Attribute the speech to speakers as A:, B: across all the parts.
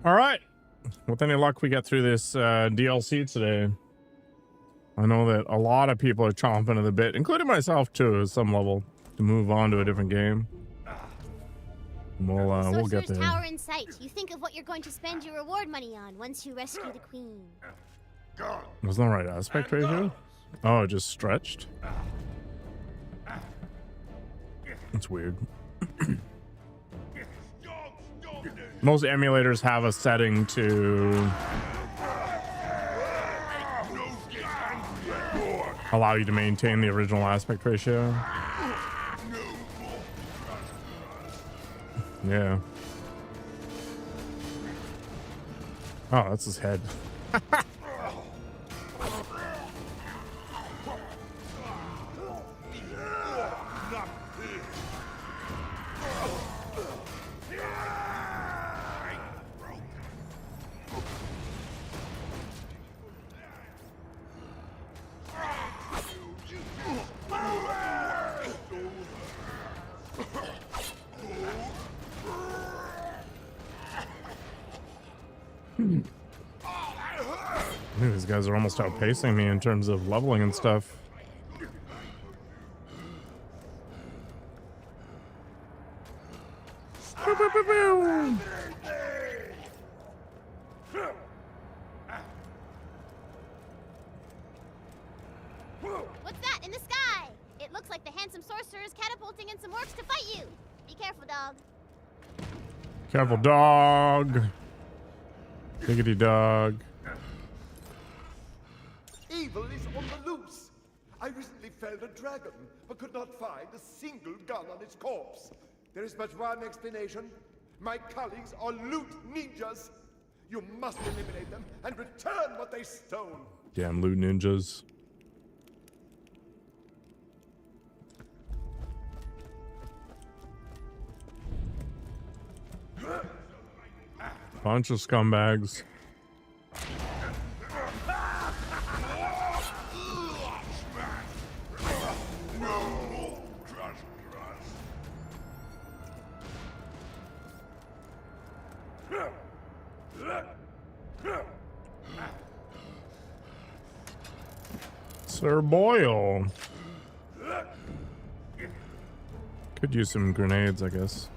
A: All right. With any luck, we get through this DLC today. I know that a lot of people are chomping at the bit, including myself too, at some level, to move on to a different game. We'll get there.
B: Tower in sight. You think of what you're going to spend your reward money on once you rescue the queen.
A: Was that right aspect ratio? Oh, it just stretched. That's weird. Most emulators have a setting to allow you to maintain the original aspect ratio. Yeah. Oh, that's his head. These guys are almost outpacing me in terms of leveling and stuff.
B: What's that in the sky? It looks like the handsome sorcerer is catapulting in some orcs to fight you. Be careful, dog.
A: Careful, dog. Diggity dog.
C: Evil is on the loose. I recently felled a dragon, but could not find a single gun on its corpse. There is but one explanation. My colleagues are loot ninjas. You must eliminate them and return what they stole.
A: Damn loot ninjas. Bunch of scumbags. Sir Boyle. Could use some grenades, I guess.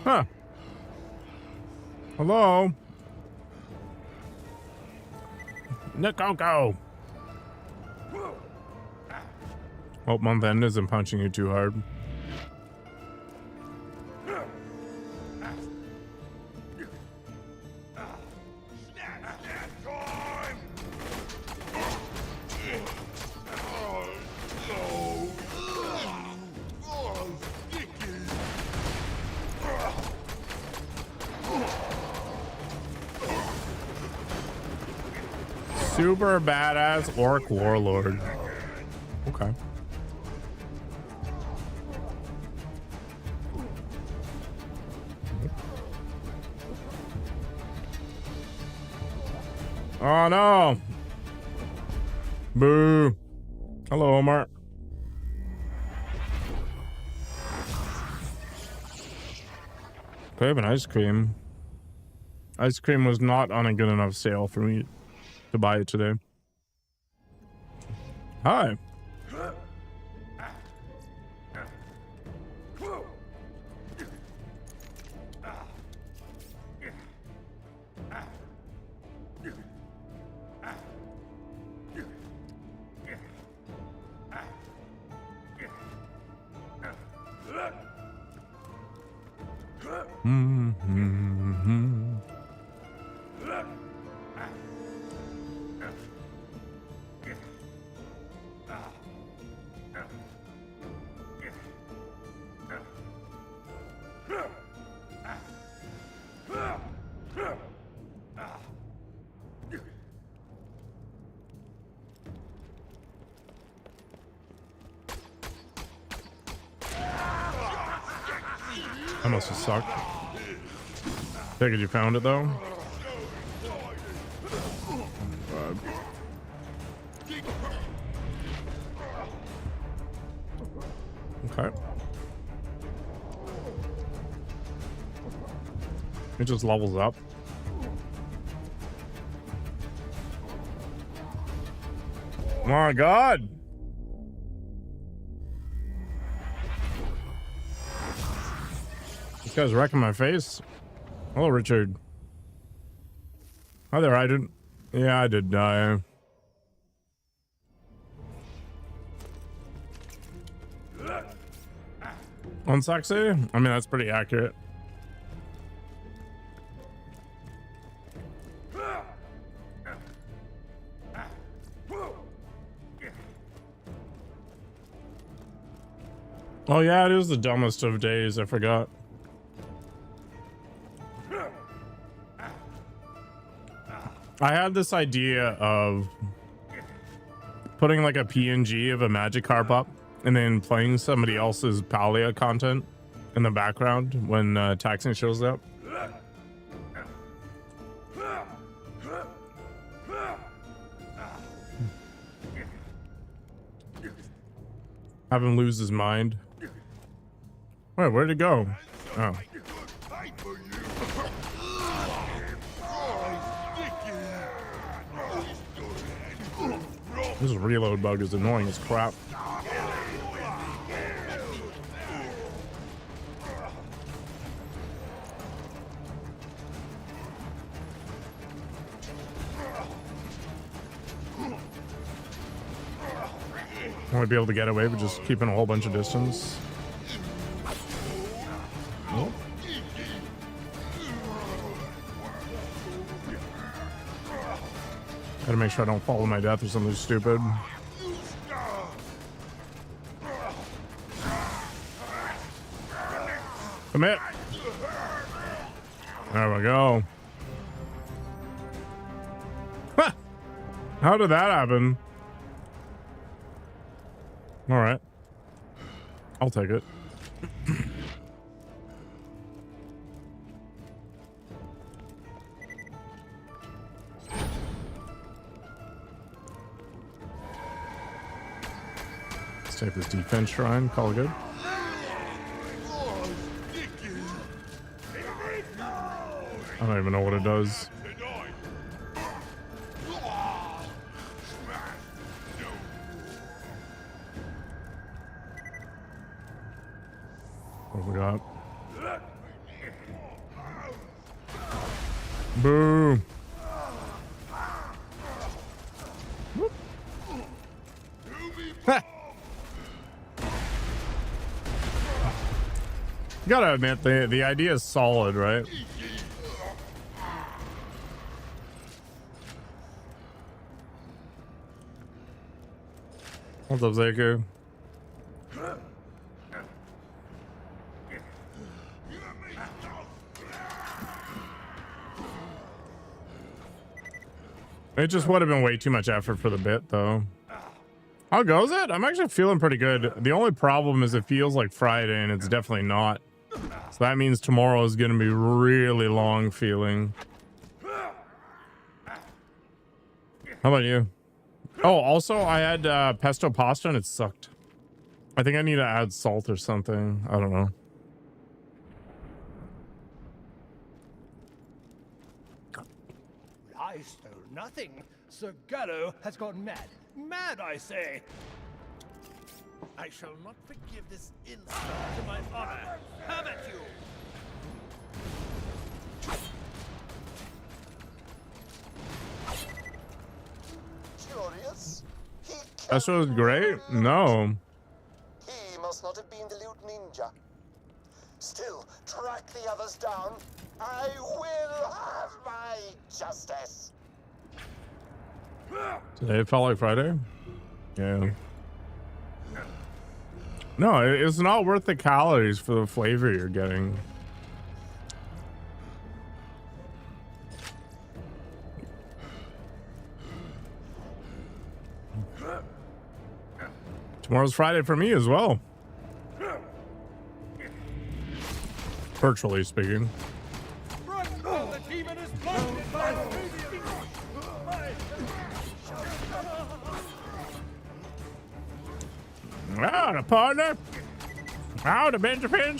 A: Huh. Hello? Nikoko. Hope month end isn't punching you too hard. Super badass orc warlord. Okay. Oh no. Boo. Hello, Omar. I have an ice cream. Ice cream was not on a good enough sale for me to buy it today. Hi. That must have sucked. Figured you found it though. Okay. It just levels up. My God. This guy's wrecking my face. Hello, Richard. Hi there, I didn't. Yeah, I did die. Unsexy? I mean, that's pretty accurate. Oh yeah, it is the dumbest of days. I forgot. I had this idea of putting like a PNG of a Magikarp up and then playing somebody else's Palia content in the background when Taxing shows up. Have him lose his mind. Wait, where'd it go? Oh. This reload bug is annoying as crap. I want to be able to get away with just keeping a whole bunch of distance. Nope. Gotta make sure I don't fall to my death or something stupid. Commit. There we go. Ha! How did that happen? All right. I'll take it. Let's take this defense shrine. Call it good. I don't even know what it does. What we got? Boom. Ha. You gotta admit the idea is solid, right? What's up, Zaku? It just would have been way too much effort for the bit, though. How goes it? I'm actually feeling pretty good. The only problem is it feels like Friday, and it's definitely not. So that means tomorrow is going to be really long feeling. How about you? Oh, also, I had pesto pasta, and it sucked. I think I need to add salt or something. I don't know.
D: I stole nothing. Sir Gallo has gone mad. Mad, I say. I shall not forgive this insult to my honor. Have at you.
E: Curious?
A: Pesto was great? No.
E: He must not have been the loot ninja. Still, track the others down. I will have my justice.
A: Today it felt like Friday? Yeah. No, it's not worth the calories for the flavor you're getting. Tomorrow's Friday for me as well. Virtually speaking. Ah, the partner. Howdy, Benjamin.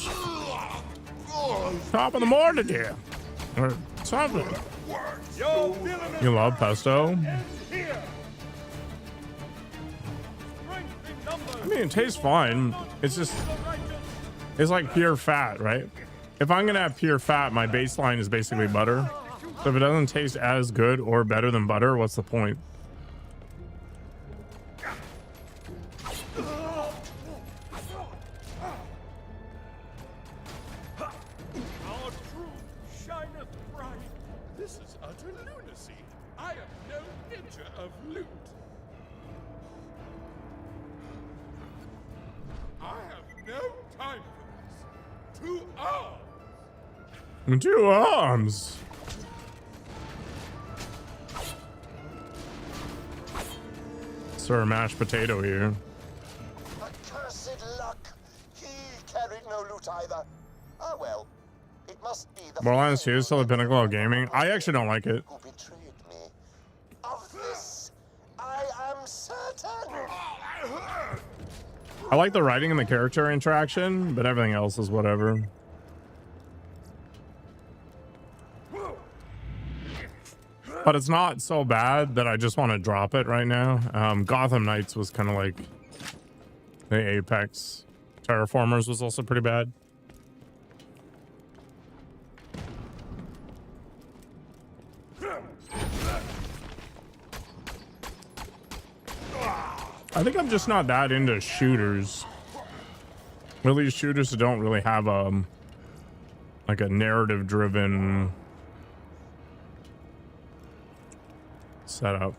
A: Top of the morning here. Or something. You love pesto? I mean, it tastes fine. It's just, it's like pure fat, right? If I'm gonna have pure fat, my baseline is basically butter. So if it doesn't taste as good or better than butter, what's the point?
C: This is utter lunacy. I am no ninja of loot. I have no time for this. 2 arms.
A: 2 arms. Sir, mashed potato here.
E: Accursed luck. He carried no loot either. Ah, well. It must be the
A: Borderlands 2 is still the pinnacle of gaming. I actually don't like it.
E: who betrayed me. Of this, I am certain.
A: I like the writing and the character interaction, but everything else is whatever. But it's not so bad that I just want to drop it right now. Gotham Knights was kind of like the apex. Terraformers was also pretty bad. I think I'm just not that into shooters. Really, shooters that don't really have like a narrative driven setup.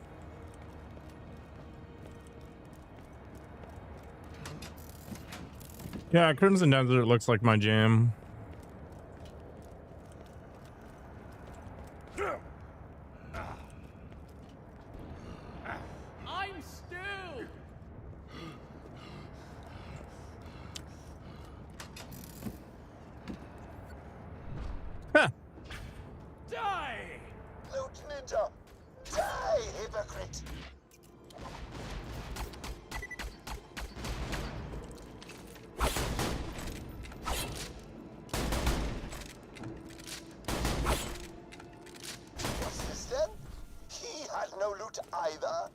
A: Yeah, Crimson Desert looks like my jam.
D: I'm still.
A: Huh.
D: Die!
E: Loot ninja. Die, hypocrite. What's this then? He had no loot either.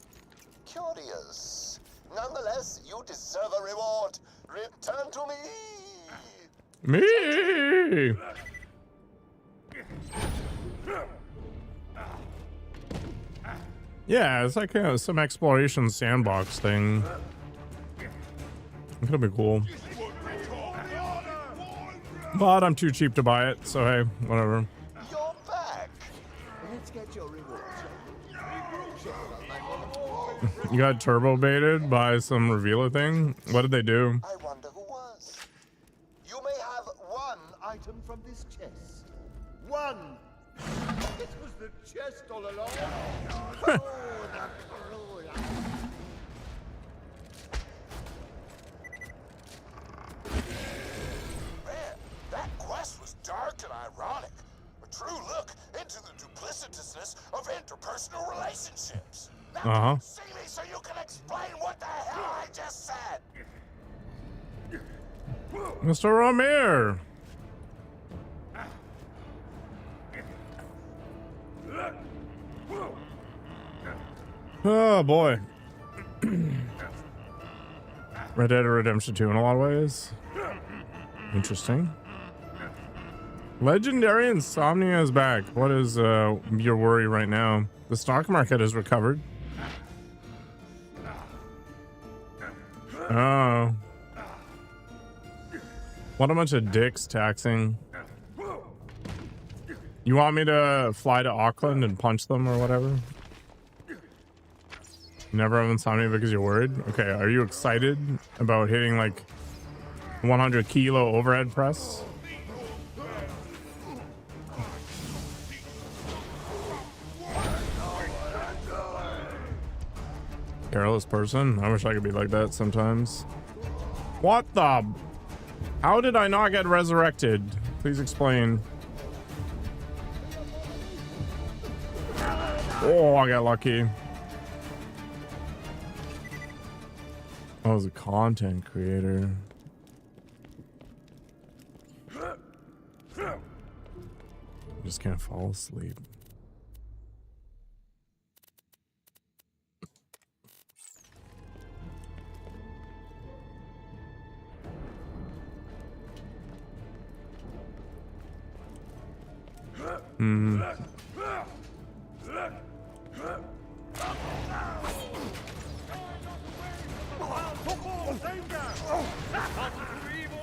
E: Curious. Nonetheless, you deserve a reward. Return to me.
A: Me. Yeah, it's like some exploration sandbox thing. It could be cool. But I'm too cheap to buy it, so hey, whatever.
E: You're back.
C: Let's get your reward.
A: You got turbo baited by some revealer thing? What did they do?
E: I wonder who was. You may have one item from this chest.
C: One. It was the chest all along. Oh, the cruel.
E: Man, that quest was dark and ironic. A true look into the duplicitousness of interpersonal relationships. Now, see me so you can explain what the hell I just said.
A: Mr. Ramir. Oh boy. Red Dead Redemption 2 in a lot of ways. Interesting. Legendary Insomnia is back. What is your worry right now? The stock market has recovered. Oh. What a bunch of dicks taxing. You want me to fly to Auckland and punch them or whatever? You never have insomnia because you're worried? Okay, are you excited about hitting like 100 kilo overhead press? Careless person? I wish I could be like that sometimes. What the? How did I not get resurrected? Please explain. Oh, I got lucky. I was a content creator. I just can't fall asleep.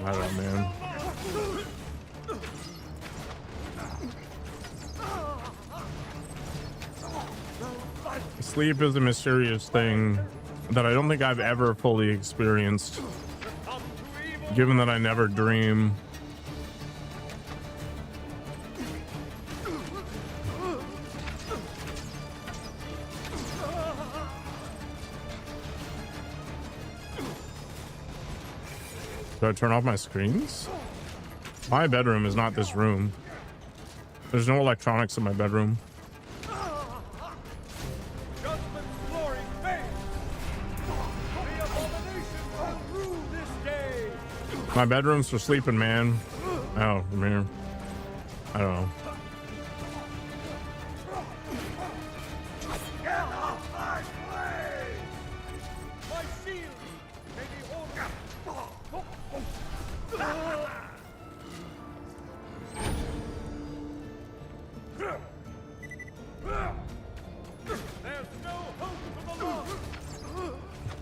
A: I don't know, man. Sleep is a mysterious thing that I don't think I've ever fully experienced, given that I never dream. Do I turn off my screens? My bedroom is not this room. There's no electronics in my bedroom. My bedroom's for sleeping, man. Oh, from here. I don't know.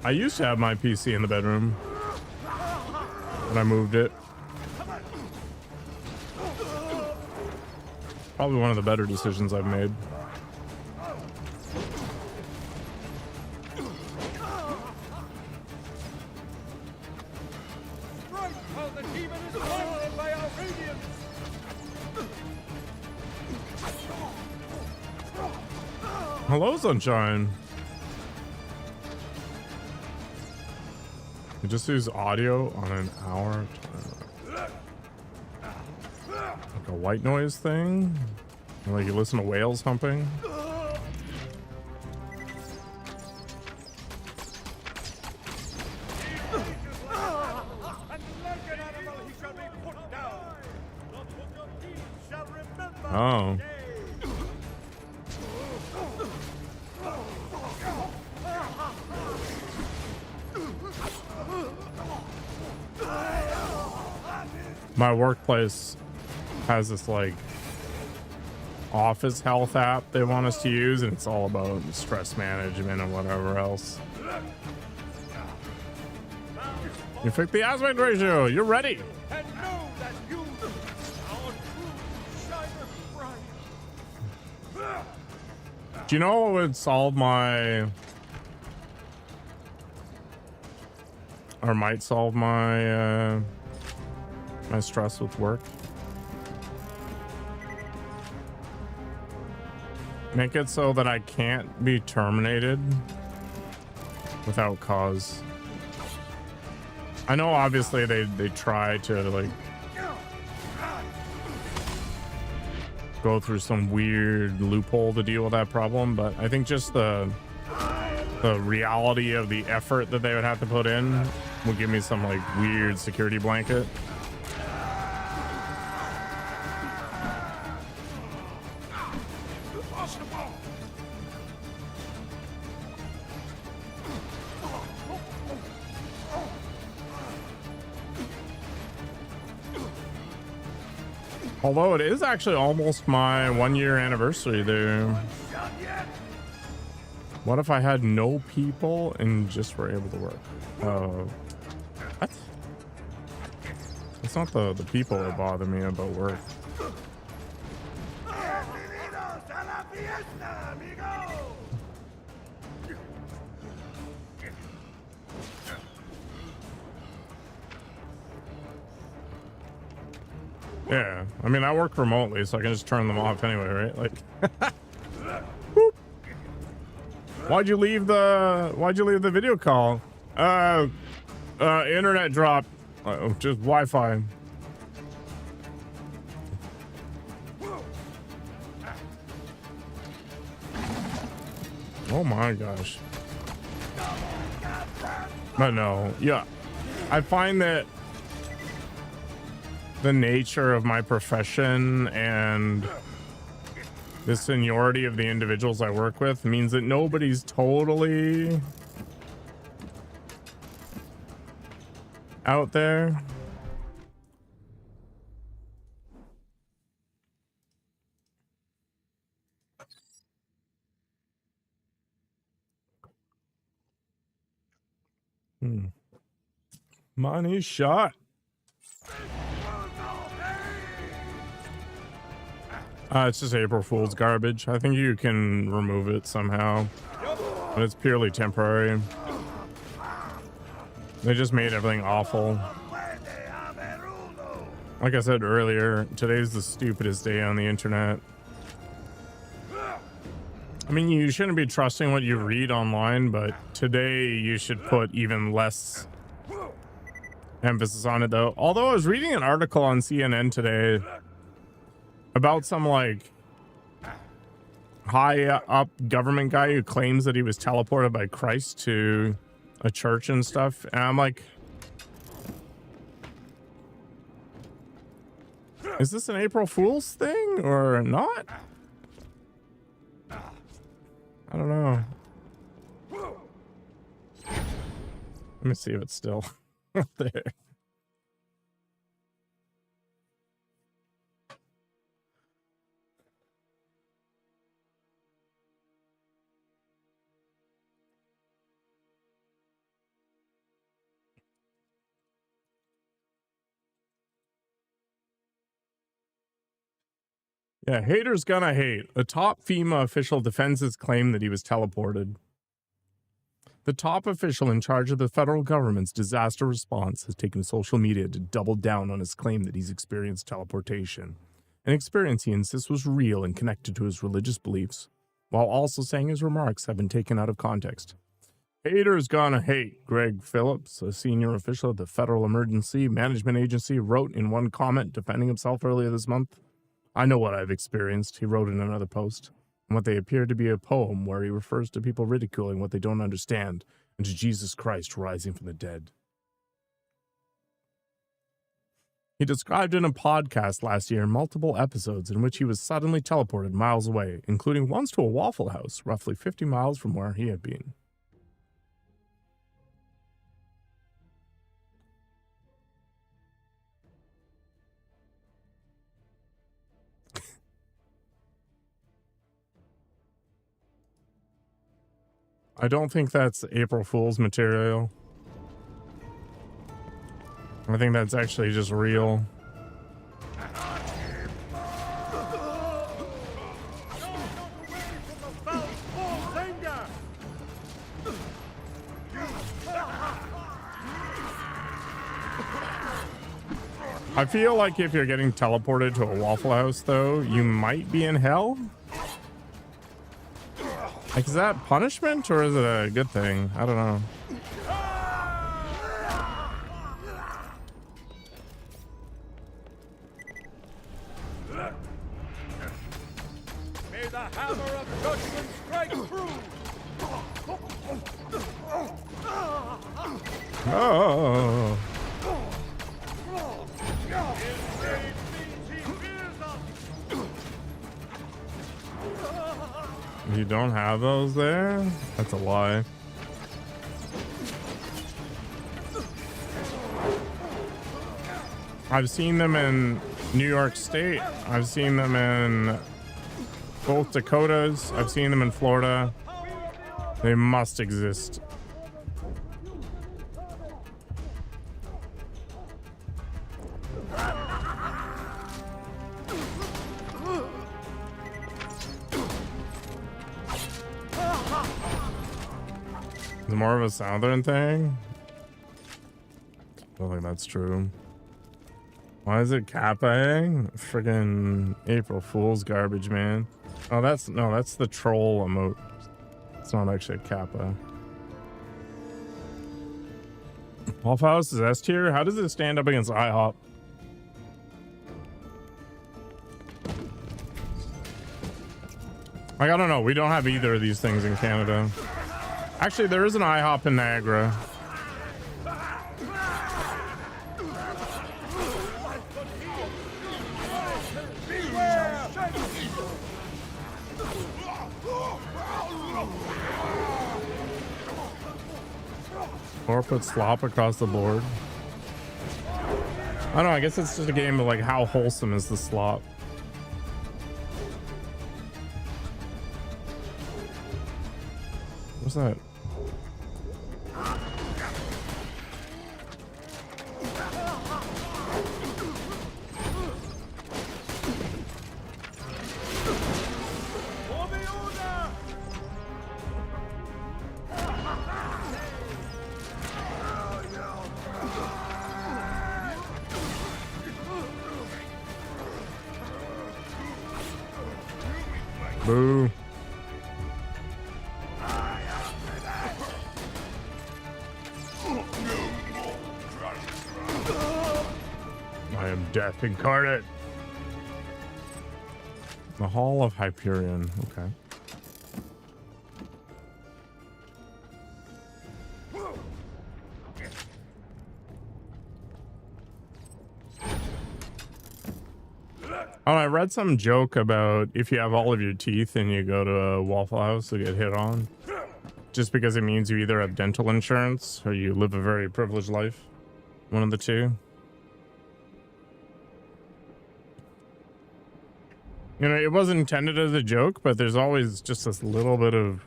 A: I used to have my PC in the bedroom, but I moved it. Probably one of the better decisions I've made. Hello, sunshine. You just use audio on an hour. Like a white noise thing? Like you listen to whales humping? Oh. My workplace has this like office health app they want us to use, and it's all about stress management and whatever else. You fix the aspect ratio. You're ready. Do you know what would solve my, or might solve my my stress with work? Make it so that I can't be terminated without cause. I know obviously they try to like go through some weird loophole to deal with that problem, but I think just the reality of the effort that they would have to put in will give me some like weird security blanket. Although it is actually almost my 1-year anniversary there. What if I had no people and just were able to work? What? It's not the people that bother me about work. Yeah, I mean, I work remotely, so I can just turn them off anyway, right? Like, whoop. Why'd you leave the video call? Internet dropped. Just Wi-Fi. Oh my gosh. But no, yeah, I find that the nature of my profession and the seniority of the individuals I work with means that nobody's totally out there. Money shot. It's just April Fool's garbage. I think you can remove it somehow, but it's purely temporary. They just made everything awful. Like I said earlier, today's the stupidest day on the internet. I mean, you shouldn't be trusting what you read online, but today you should put even less emphasis on it, though. Although I was reading an article on CNN today about some like high up government guy who claims that he was teleported by Christ to a church and stuff, and I'm like, is this an April Fool's thing or not? I don't know. Let me see if it's still up there. Yeah, haters gonna hate. A top FEMA official defends his claim that he was teleported. The top official in charge of the federal government's disaster response has taken social media to double down on his claim that he's experienced teleportation, an experience he insists was real and connected to his religious beliefs, while also saying his remarks have been taken out of context. Haters gonna hate. Greg Phillips, a senior official at the Federal Emergency Management Agency, wrote in one comment defending himself earlier this month, "I know what I've experienced," he wrote in another post, and what they appear to be a poem where he refers to people ridiculing what they don't understand and to Jesus Christ rising from the dead. He described in a podcast last year multiple episodes in which he was suddenly teleported miles away, including once to a Waffle House roughly 50 miles from where he had been. I don't think that's April Fool's material. I think that's actually just real. I feel like if you're getting teleported to a Waffle House, though, you might be in hell. Like, is that punishment or is it a good thing? I don't know.
D: May the hammer of judgment strike through.
A: Oh. You don't have those there? That's a lie. I've seen them in New York State. I've seen them in both Dakotas. I've seen them in Florida. They must exist. Is it more of a southern thing? I don't think that's true. Why is it Kappa? Friggin' April Fool's garbage, man. Oh, that's the troll emote. It's not actually a Kappa. Waffle House is S tier? How does it stand up against IHOP? Like, I don't know. We don't have either of these things in Canada. Actually, there is an IHOP in Niagara. Or put slop across the board. I don't know, I guess it's just a game of like how wholesome is the slop. What's that? Boo. I am death incarnate. The Hall of Hyperion. Okay. Oh, I read some joke about if you have all of your teeth and you go to a Waffle House to get hit on, just because it means you either have dental insurance or you live a very privileged life. One of the two. You know, it wasn't intended as a joke, but there's always just this little bit of,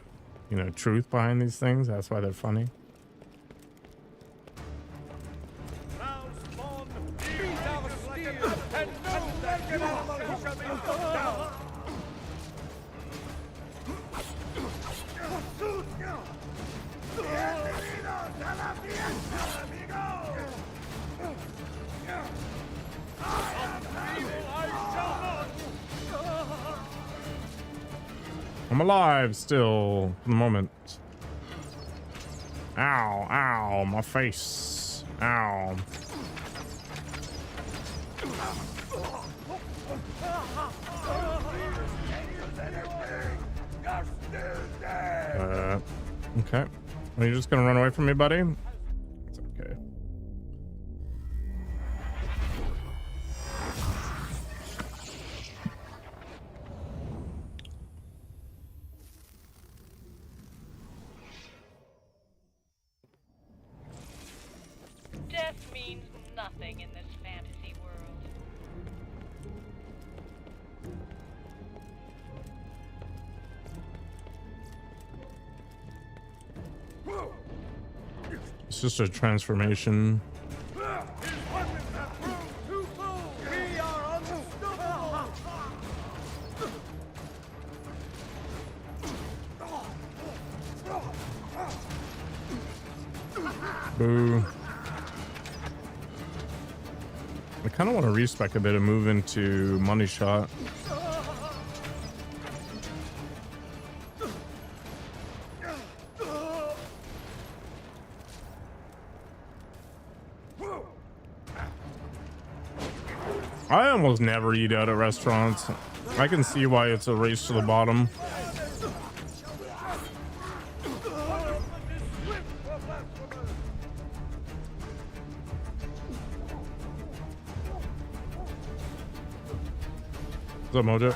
A: you know, truth behind these things. That's why they're funny. I'm alive still for the moment. Ow, ow, my face. Ow. Okay. Are you just gonna run away from me, buddy? It's okay.
F: Death means nothing in this fantasy world.
A: It's just a transformation. Boo. I kind of want to respec a bit and move into money shot. I almost never eat out at restaurants. I can see why it's a race to the bottom. What's up, Mojo?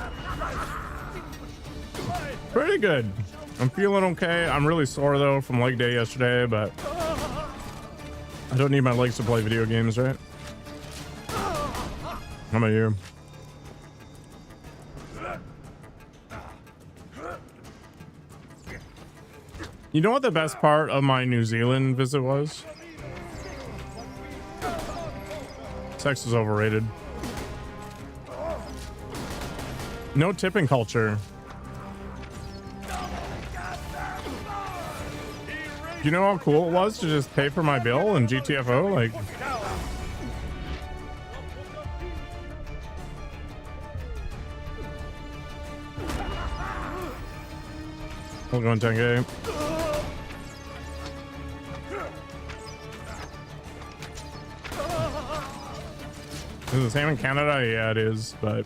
A: Pretty good. I'm feeling okay. I'm really sore though from leg day yesterday, but I don't need my legs to play video games, right? How about you? You know what the best part of my New Zealand visit was? Sex is overrated. No tipping culture. You know how cool it was to just pay for my bill in GTFO? Like, we'll go in 10K. Is it the same in Canada? Yeah, it is, but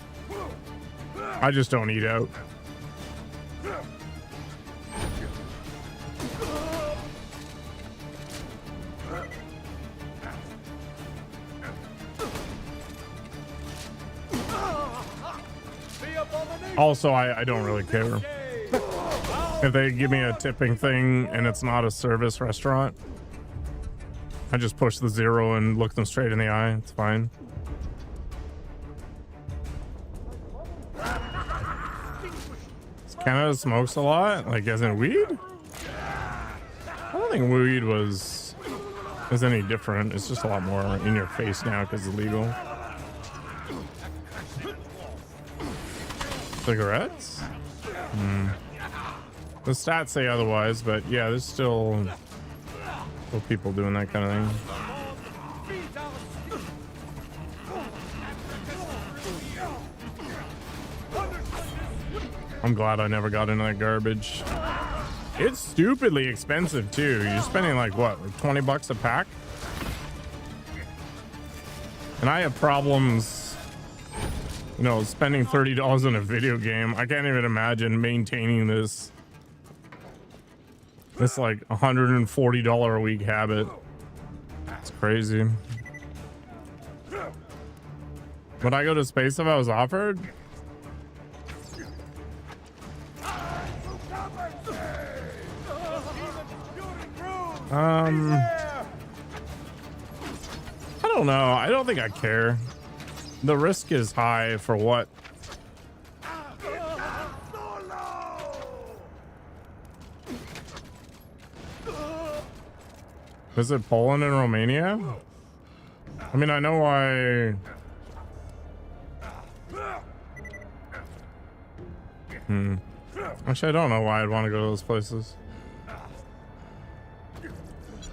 A: I just don't eat out. Also, I don't really care if they give me a tipping thing and it's not a service restaurant. I just push the 0 and look them straight in the eye. It's fine. Canada smokes a lot, like as in weed? I don't think weed is any different. It's just a lot more in your face now because it's legal. Cigarettes? The stats say otherwise, but yeah, there's still people doing that kind of thing. I'm glad I never got into that garbage. It's stupidly expensive too. You're spending like what, like 20 bucks a pack? And I have problems, you know, spending $30 on a video game. I can't even imagine maintaining this like $140 a week habit. It's crazy. Would I go to space if I was offered? I don't know. I don't think I care. The risk is high for what? Is it Poland and Romania? I mean, I know why. Actually, I don't know why I'd want to go to those places.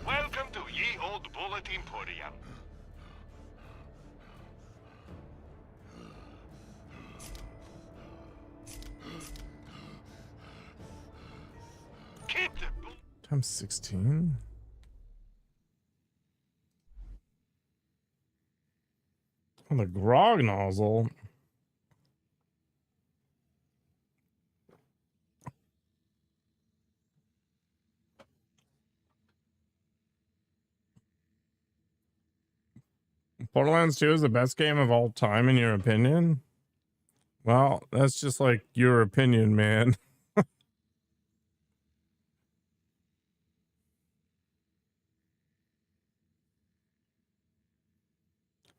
E: Welcome to Ye Old Bullet Emporium. Keep the
A: Times 16. Oh, the grog nozzle. Borderlands 2 is the best game of all time, in your opinion? Well, that's just like your opinion, man.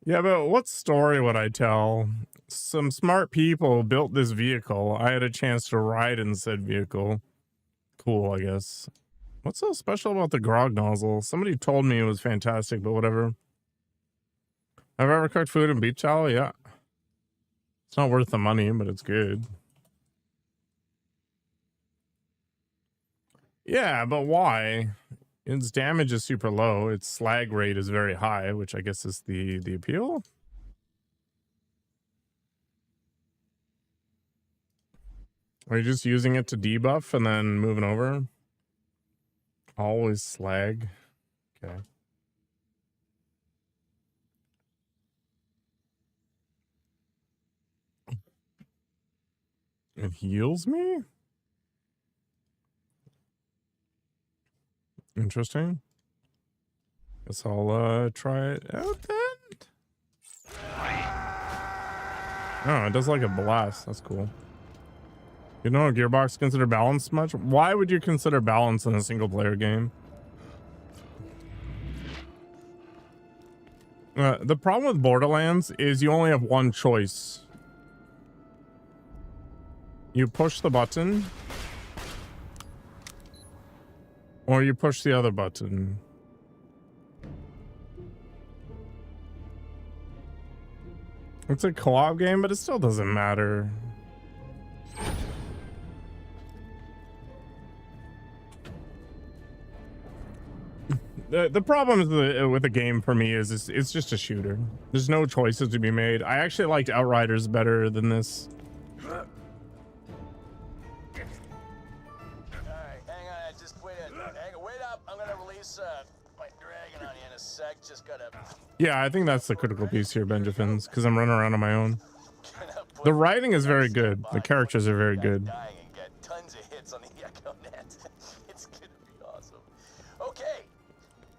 A: Yeah, but what story would I tell? Some smart people built this vehicle. I had a chance to ride in said vehicle. Cool, I guess. What's so special about the grog nozzle? Somebody told me it was fantastic, but whatever. Have I ever cooked food in beach towel? Yeah. It's not worth the money, but it's good. Yeah, but why? Its damage is super low. Its slag rate is very high, which I guess is the appeal. Are you just using it to debuff and then moving over? Always slag. Okay. It heals me? Interesting. Guess I'll try it out then. Oh, it does like a blast. That's cool. You know, Gearbox consider balance much? Why would you consider balance in a single player game? The problem with Borderlands is you only have one choice. You push the button, or you push the other button. It's a co-op game, but it still doesn't matter. The problem with the game for me is it's just a shooter. There's no choices to be made. I actually liked Outriders better than this. Yeah, I think that's the critical piece here, Benjafins, because I'm running around on my own. The writing is very good. The characters are very good.
E: Tons of hits on the It's gonna be awesome. Okay,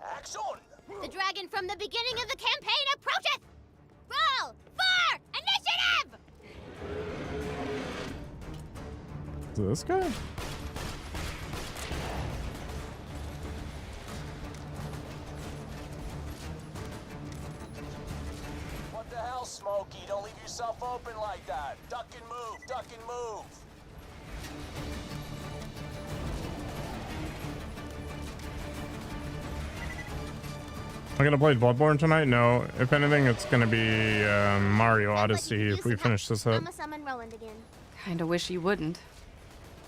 E: action!
B: The dragon from the beginning of the campaign approacheth! Roll for initiative!
A: Is it this guy? I gonna play Bloodborne tonight? No. If anything, it's gonna be Mario Odyssey if we finish this up.
B: I'ma summon Roland again.
G: Kinda wish you wouldn't.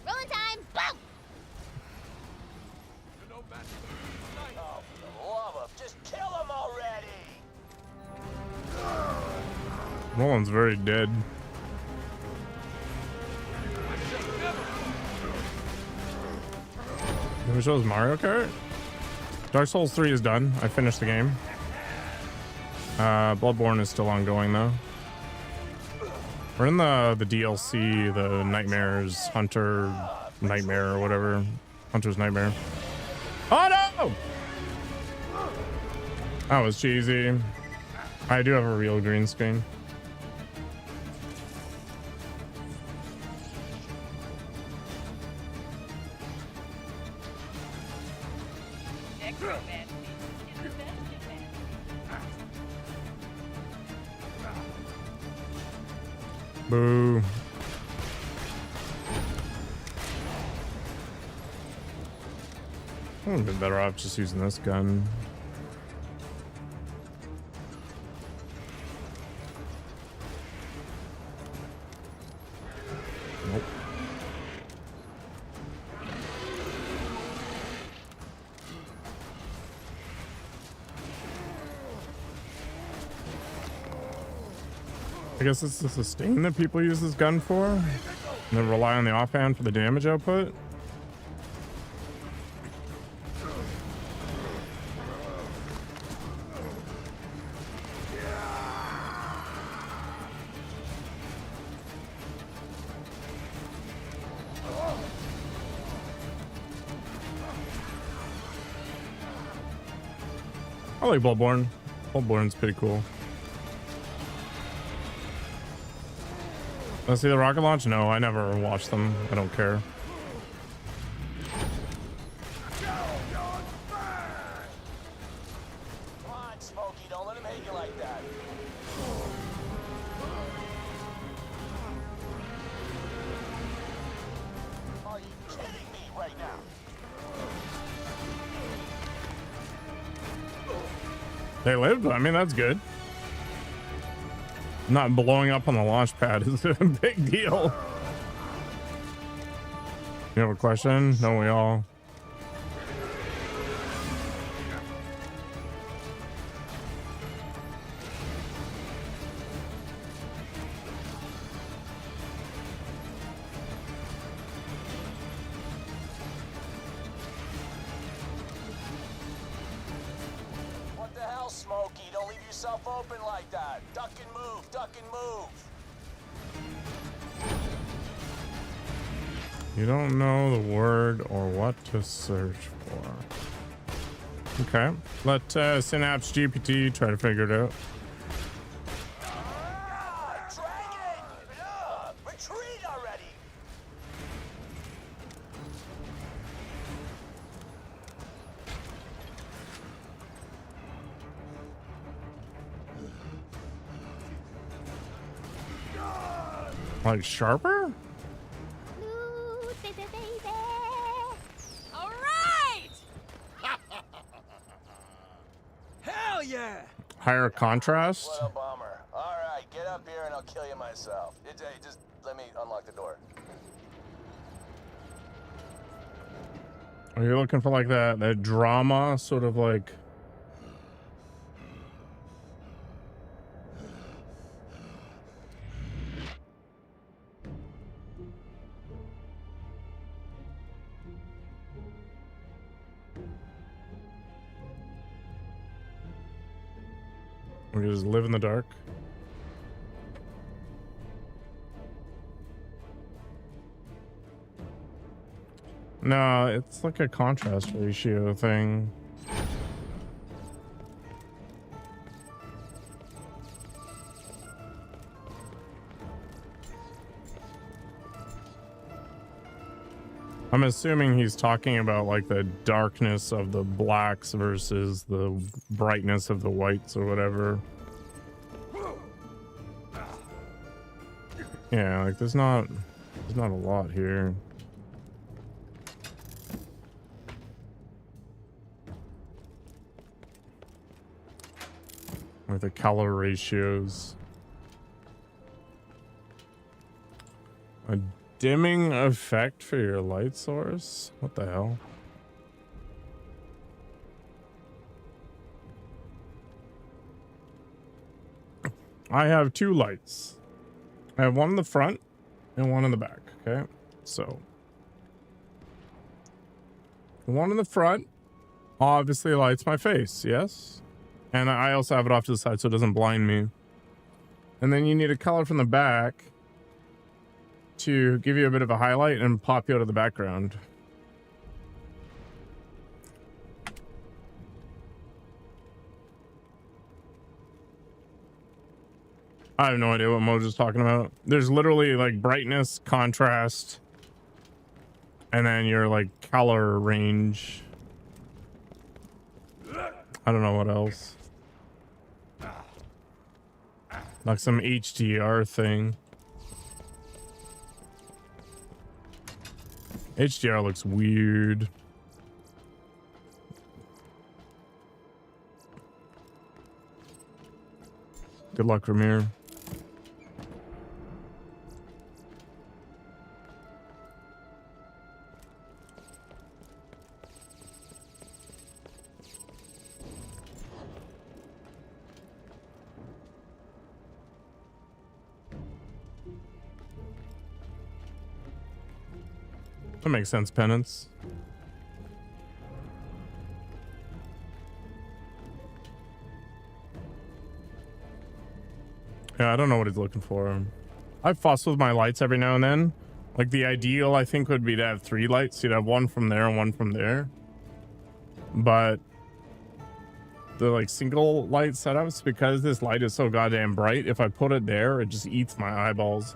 B: Roland time! Boom!
E: Oh, for the love of, just kill him already!
A: Roland's very dead. Who shows Mario Kart? Dark Souls 3 is done. I finished the game. Bloodborne is still ongoing though. We're in the DLC, the Nightmares Hunter Nightmare or whatever. Hunter's Nightmare. Oh no! That was cheesy. I do have a real green screen.
F: Necromancy is the best defense.
A: Boo. I would have been better off just using this gun. Nope. I guess it's the sustain that people use this gun for. And then rely on the offhand for the damage output. I like Bloodborne. Bloodborne's pretty cool. Let's see the rocket launch? No, I never watched them. I don't care.
E: Come on, Smokey, don't let him hate you like that. Are you kidding me right now?
A: They lived? I mean, that's good. Not blowing up on the launch pad is a big deal. You have a question? No, we all.
E: What the hell, Smokey? Don't leave yourself open like that. Duck and move, duck and move.
A: You don't know the word or what to search for. Okay. Let Synapse GPT try to figure it out.
E: Dragon! Retreat already!
A: Like sharper?
B: Loot, baby, baby.
F: All right!
D: Hell yeah!
A: Higher contrast?
E: What a bummer. All right, get up here and I'll kill you myself. Just let me unlock the door.
A: Are you looking for like that drama sort of like we just live in the dark? No, it's like a contrast ratio thing. I'm assuming he's talking about like the darkness of the blacks versus the brightness of the whites or whatever. Yeah, like there's not a lot here. Like the color ratios. A dimming effect for your light source? What the hell? I have two lights. I have one in the front and one in the back. Okay, so the one in the front obviously lights my face, yes, and I also have it off to the side so it doesn't blind me. And then you need a color from the back to give you a bit of a highlight and pop you out of the background. I have no idea what Mojo's talking about. There's literally like brightness, contrast, and then your like color range. I don't know what else. Like some HDR thing. HDR looks weird. Good luck, Ramir. That makes sense, Penance. Yeah, I don't know what he's looking for. I fuss with my lights every now and then. Like the ideal, I think, would be to have 3 lights. You'd have one from there and one from there. But the like single light setups, because this light is so goddamn bright, if I put it there, it just eats my eyeballs.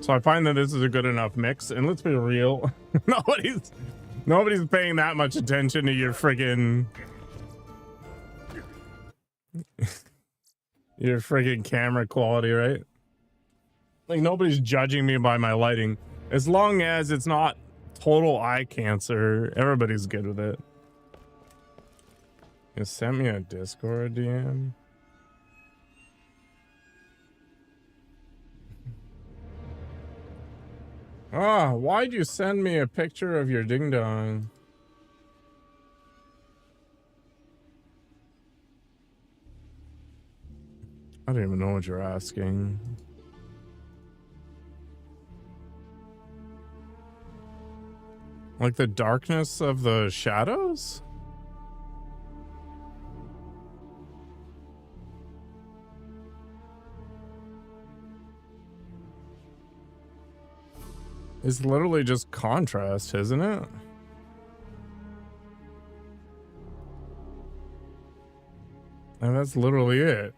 A: So I find that this is a good enough mix, and let's be real, nobody's paying that much attention to your friggin' camera quality, right? Like nobody's judging me by my lighting. As long as it's not total eye cancer, everybody's good with it. You sent me a Discord DM. Ah, why'd you send me a picture of your ding dong? I don't even know what you're asking. Like the darkness of the shadows? It's literally just contrast, isn't it? And that's literally it.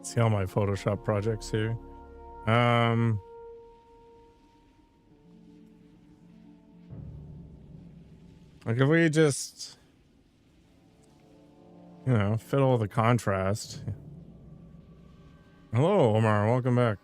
A: See all my Photoshop projects here. Like if we just, you know, fiddle the contrast. Hello, Omar, welcome back.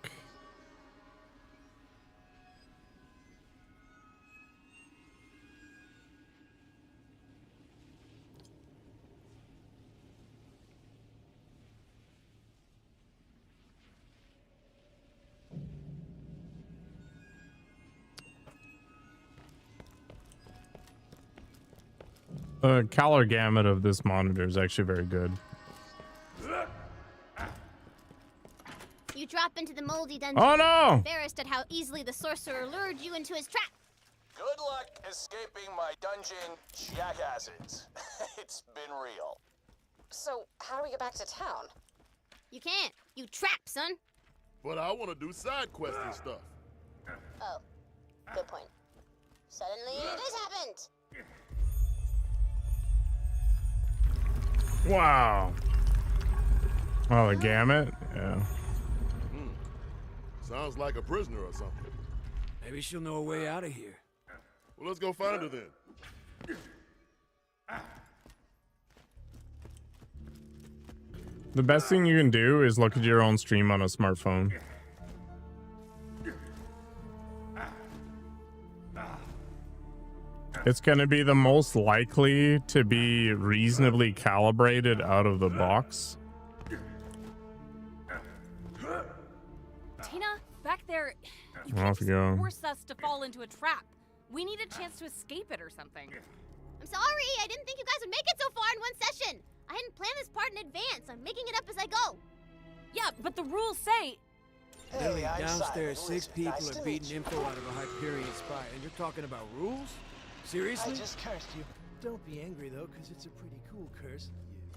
A: The color gamut of this monitor is actually very good.
B: You drop into the moldy dungeon.
A: Oh no!
B: Embarrassed at how easily the sorcerer lured you into his trap.
E: Good luck escaping my dungeon, jackasses. It's been real.
G: So, how do we get back to town?
B: You can't. You trapped, son.
H: But I want to do side quests and stuff.
B: Oh, good point. Suddenly, this happened.
A: Wow. Oh, the gamut? Yeah.
H: Sounds like a prisoner or something.
I: Maybe she'll know a way out of here.
H: Well, let's go find her then.
A: The best thing you can do is look at your own stream on a smartphone. It's going to be the most likely to be reasonably calibrated out of the box.
J: Tina, back there, you
A: Off
J: can't
A: you
J: just
A: go.
J: force us to fall into a trap. We need a chance to escape it or something.
B: I'm sorry, I didn't think you guys would make it so far in one session. I hadn't planned this part in advance. I'm making it up as I go.
J: Yeah, but the rules say...
I: Literally
E: I'm
I: downstairs,
E: Simon.
I: 6 people
E: Nice to
I: are
E: meet
I: beating
E: you.
I: info out of a Hyperion spy, and you're talking about rules? Seriously?
E: I just cursed you.
D: Don't be angry though, because it's a pretty cool curse.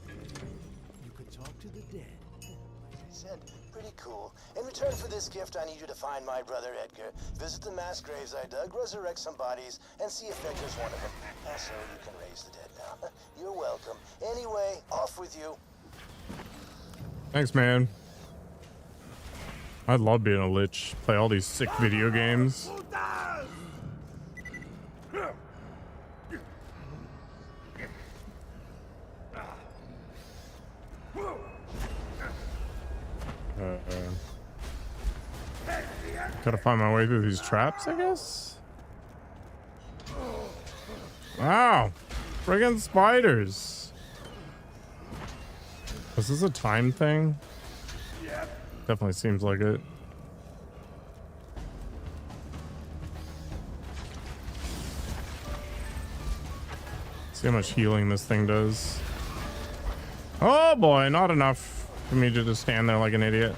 D: You could talk to the dead.
E: Like I said, pretty cool. In return for this gift, I need you to find my brother Edgar, visit the mass graves I dug, resurrect some bodies, and see if Edgar's one of them. So you can raise the dead now. You're welcome. Anyway, off with you.
A: Thanks, man. I'd love being a lich. Play all these sick video games. Gotta find my way through these traps, I guess. Wow, friggin' spiders. Is this a time thing? Definitely seems like it. See how much healing this thing does. Oh boy, not enough for me to just stand there like an idiot.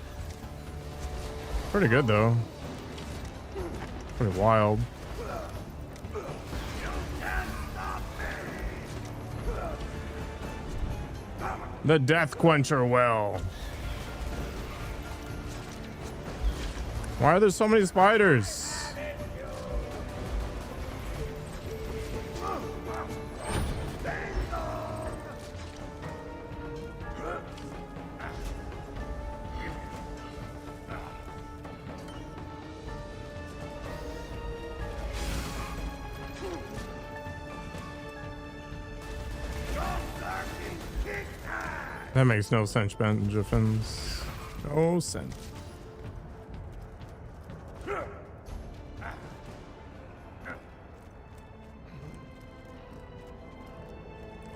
A: Pretty good though. Pretty wild. The Death Quencher well. Why are there so many spiders? That makes no sense, Benjifins. No sense. I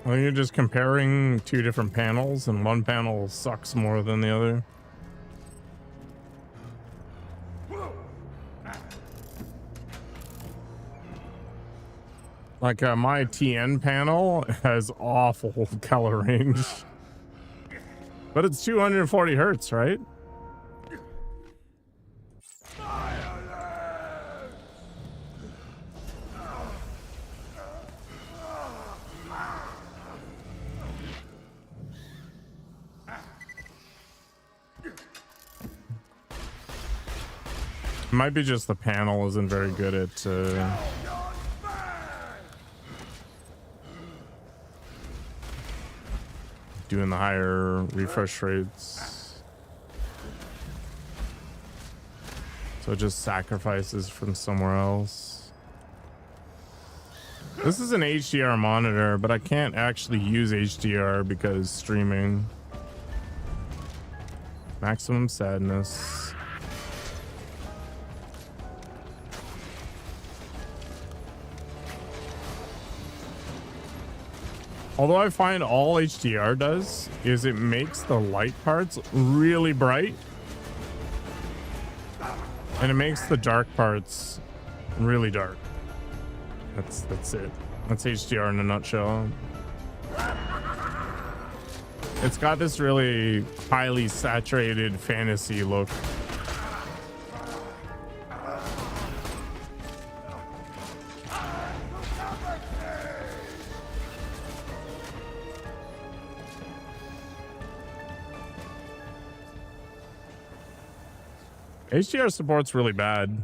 A: think you're just comparing two different panels, and one panel sucks more than the other. Like my TN panel has awful color range. But it's 240 hertz, right? It might be just the panel isn't very good at doing the higher refresh rates. So it just sacrifices from somewhere else. This is an HDR monitor, but I can't actually use HDR because streaming. Maximum sadness. Although I find all HDR does is it makes the light parts really bright, and it makes the dark parts really dark. That's it. That's HDR in a nutshell. It's got this really highly saturated fantasy look. HDR support's really bad.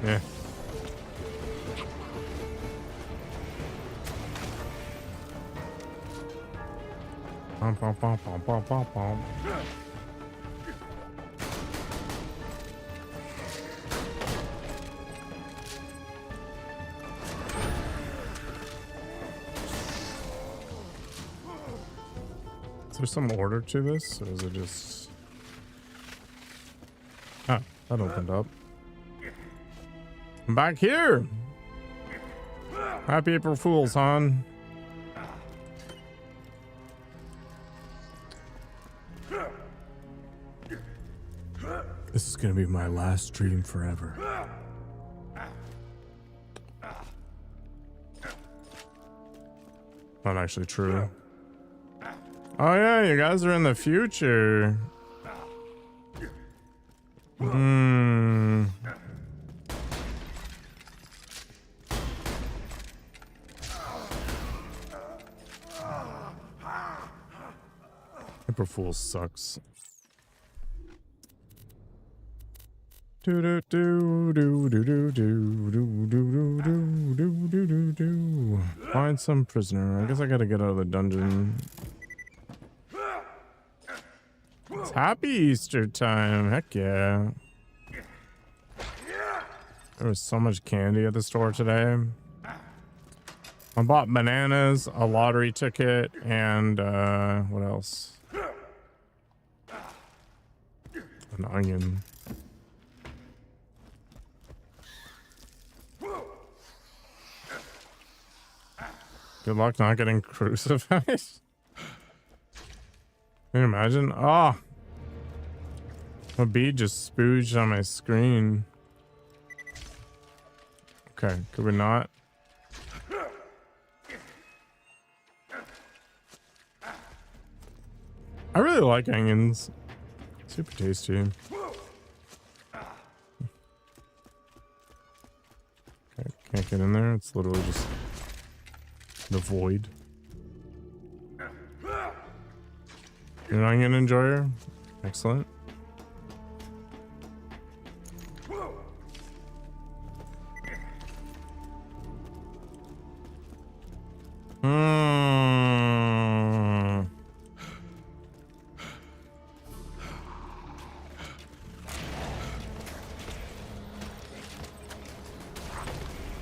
A: Yeah. Pom, pom, pom, pom, pom, pom, pom. Is there some order to this, or is it just... Ah, that opened up. I'm back here! Happy April Fools, hon. This is gonna be my last stream forever. Not actually true. Oh yeah, you guys are in the future. Hmm. April Fool sucks. Do do do do do do do do do do do do do do. Find some prisoner. I guess I gotta get out of the dungeon. It's happy Easter time. Heck yeah. There was so much candy at the store today. I bought bananas, a lottery ticket, and what else? An onion. Good luck not getting crucified. Can you imagine? Oh, a bee just spooged on my screen. Okay, could we not? I really like onions. Super tasty. Okay, can't get in there. It's literally just the void. You're an onion enjoyer? Excellent.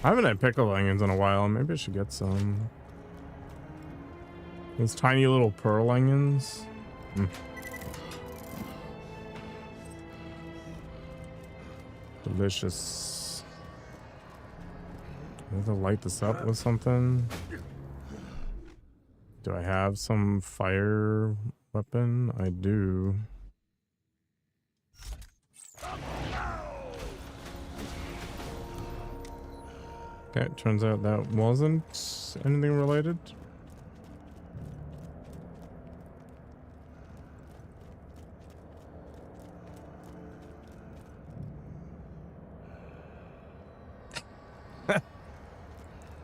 A: I haven't had pickled onions in a while. Maybe I should get some. Those tiny little pearl onions. Delicious. I have to light this up with something. Do I have some fire weapon? I do. Okay, it turns out that wasn't anything related.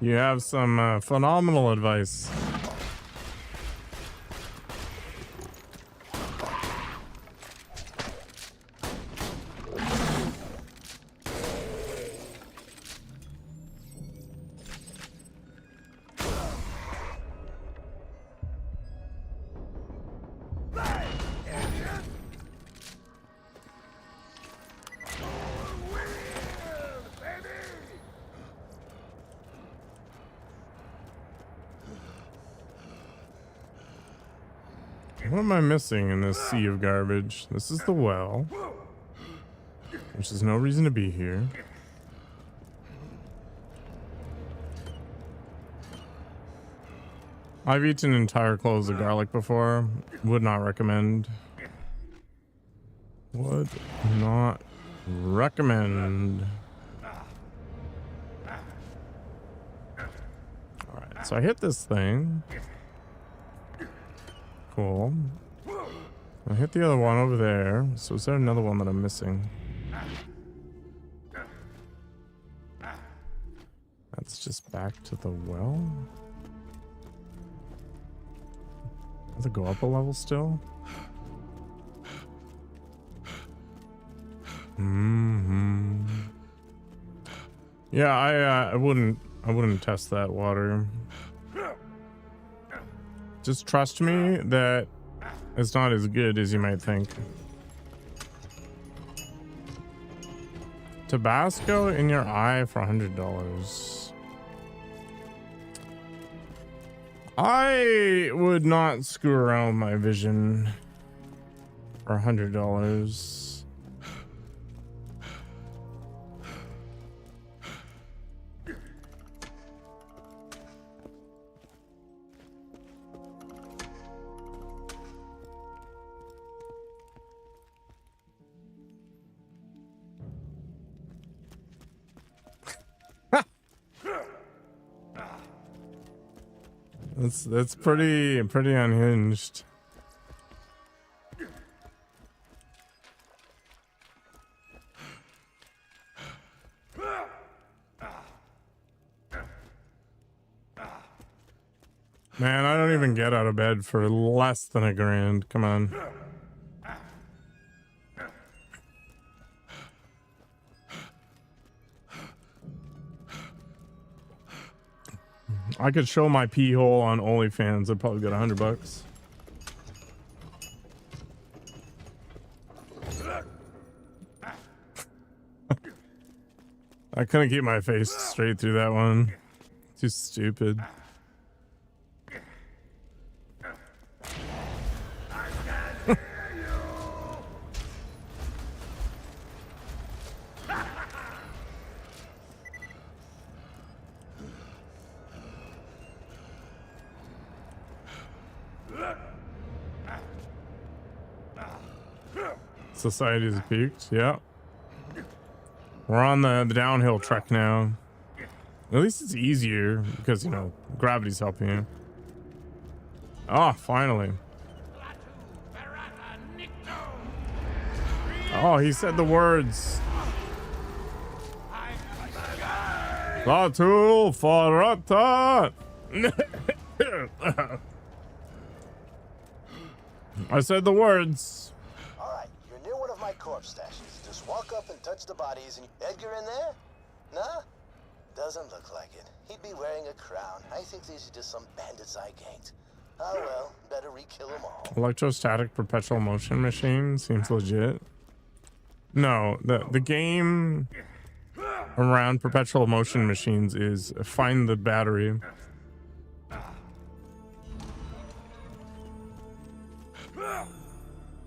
A: You have some phenomenal advice. What am I missing in this sea of garbage? This is the well, which is no reason to be here. I've eaten entire cloves of garlic before. Would not recommend. Would not recommend. Alright, so I hit this thing. Cool. I hit the other one over there. So is there another one that I'm missing? That's just back to the well. I have to go up a level still? Yeah, I wouldn't test that water. Just trust me that it's not as good as you might think. Tabasco in your eye for $100. I would not screw around with my vision for $100. That's pretty unhinged. Man, I don't even get out of bed for less than $1,000. Come on. I could show my pee hole on OnlyFans. I'd probably get $100. I couldn't keep my face straight through that one. Too stupid. Society's peaked. Yeah. We're on the downhill trek now. At least it's easier because, you know, gravity's helping you. Oh, finally. Oh, he said the words. Latu Farata. I said the words.
K: Alright, you're near one of my corpse stashes. Just walk up and touch the bodies and Edgar in there? Nah? Doesn't look like it. He'd be wearing a crown. I think these are just some bandits I ganked. Oh well, better re-kill them all.
A: Electrostatic perpetual motion machine seems legit. No, the game around perpetual motion machines is find the battery.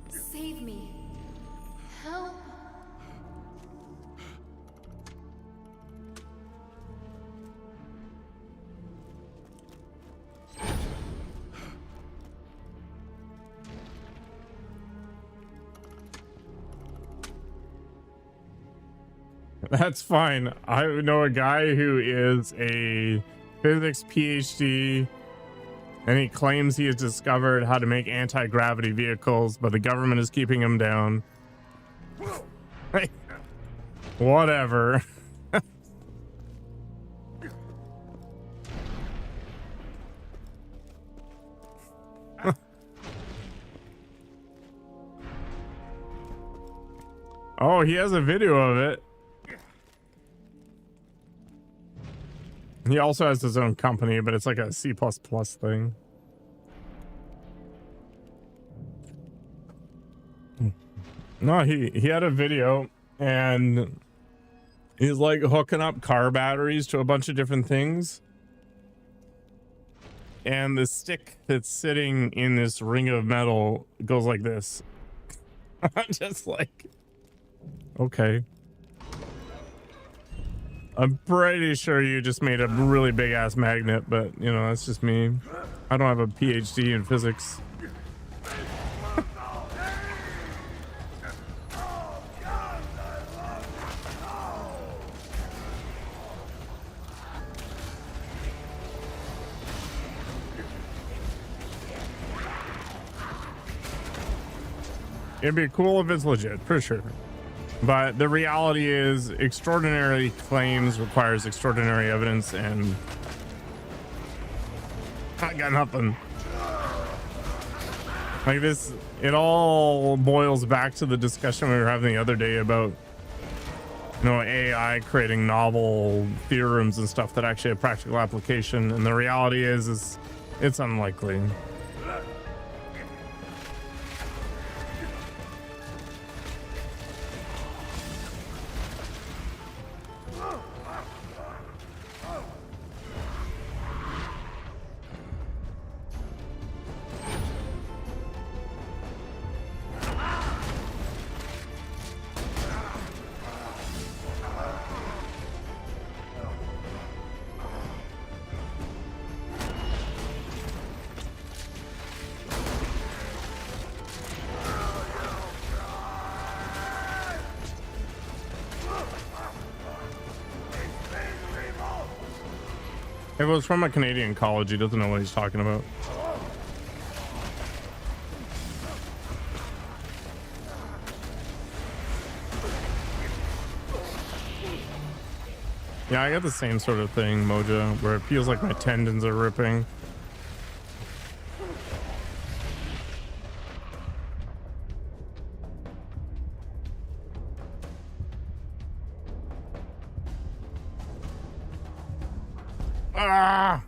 J: Save me. Help.
A: That's fine. I know a guy who is a physics PhD, and he claims he has discovered how to make anti-gravity vehicles, but the government is keeping him down. Whatever. Oh, he has a video of it. He also has his own company, but it's like a C++ thing. No, he had a video and he's like hooking up car batteries to a bunch of different things. And the stick that's sitting in this ring of metal goes like this. I'm just like, okay. I'm pretty sure you just made a really big ass magnet, but you know, that's just me. I don't have a PhD in physics. It'd be cool if it's legit, for sure. But the reality is, extraordinary claims requires extraordinary evidence, and I got nothing. Like this, it all boils back to the discussion we were having the other day about AI creating novel theorems and stuff that actually have practical application. And the reality is it's unlikely. If it was from a Canadian college, he doesn't know what he's talking about. Yeah, I got the same sort of thing, Moja, where it feels like my tendons are ripping. Ah!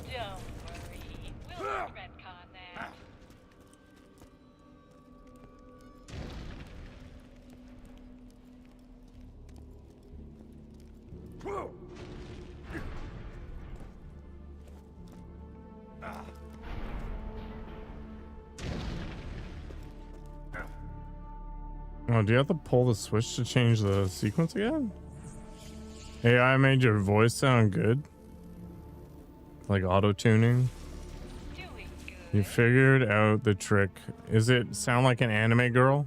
F: Don't worry. We'll retcon that.
A: Oh, do you have to pull the switch to change the sequence again? AI made your voice sound good? Like auto-tuning? You figured out the trick. Is it sound like an anime girl?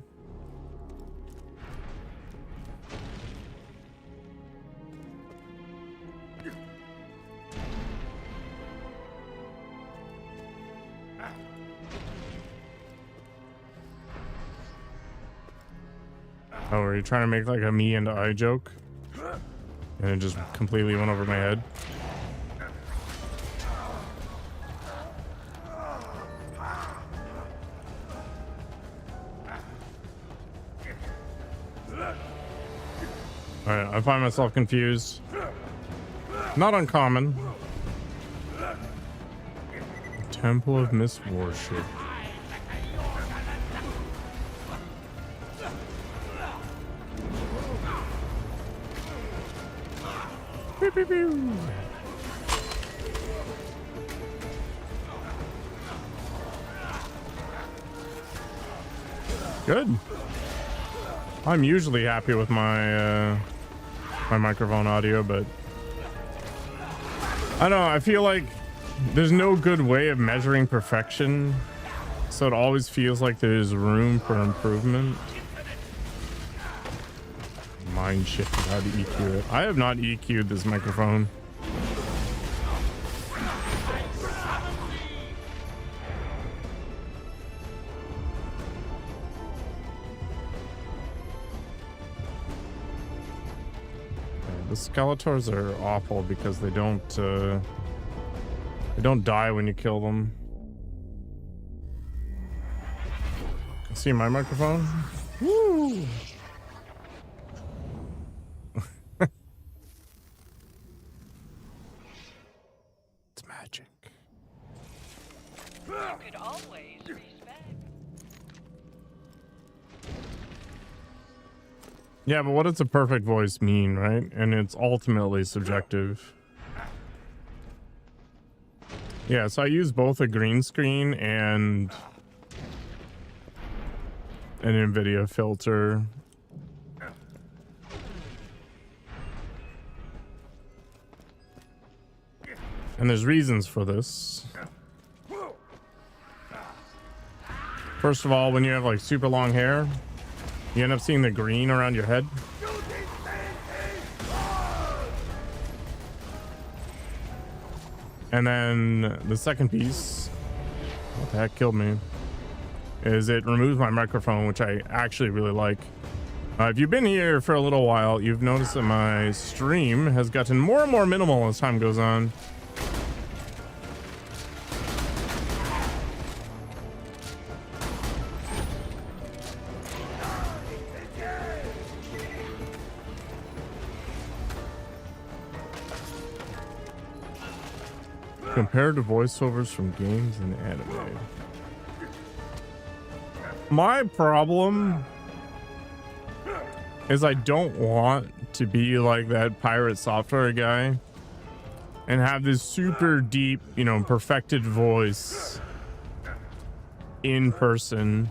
A: Oh, are you trying to make like a me and I joke? And it just completely went over my head. Alright, I find myself confused. Not uncommon. Temple of Misworship. Pew, pew, pew. Good. I'm usually happy with my my microphone audio, but I don't know, I feel like there's no good way of measuring perfection, so it always feels like there's room for improvement. Mind shift how to EQ it. I have not EQ'd this microphone. The Skeletors are awful because they don't die when you kill them. See my microphone? Woo! It's magic.
F: You could always respect.
A: Yeah, but what does a perfect voice mean, right? And it's ultimately subjective. Yeah, so I use both a green screen and an NVIDIA filter. And there's reasons for this. First of all, when you have like super long hair, you end up seeing the green around your head. And then the second piece, what the heck killed me, is it removes my microphone, which I actually really like. If you've been here for a little while, you've noticed that my stream has gotten more and more minimal as time goes on. Compared to voiceovers from games and anime. My problem is I don't want to be like that pirate software guy and have this super deep, you know, perfected voice in person.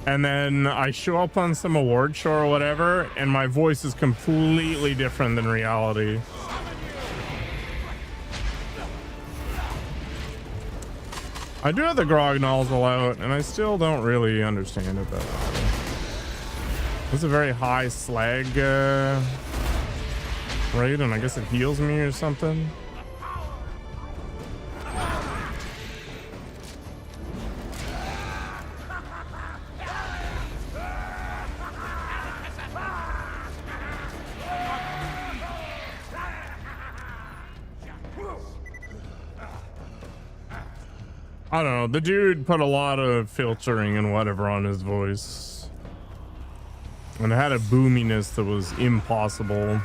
A: And then I show up on some award show or whatever, and my voice is completely different than reality. I do have the grog nozzle out, and I still don't really understand it that well. It's a very high slag rate, and I guess it heals me or something. I don't know. The dude put a lot of filtering and whatever on his voice. And it had a boominess that was impossible.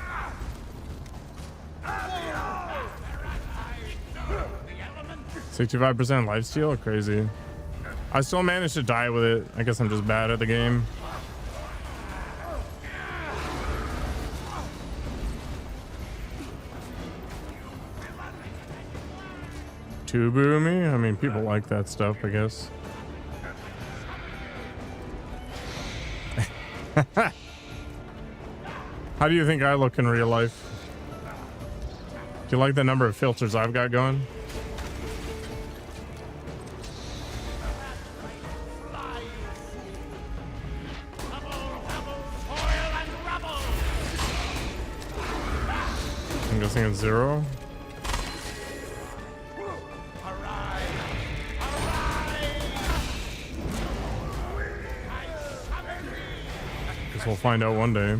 A: $65% lifesteal? Crazy. I still managed to die with it. I guess I'm just bad at the game. Too boomy? I mean, people like that stuff, I guess. How do you think I look in real life? Do you like the number of filters I've got going? I'm guessing it's 0. Guess we'll find out one day.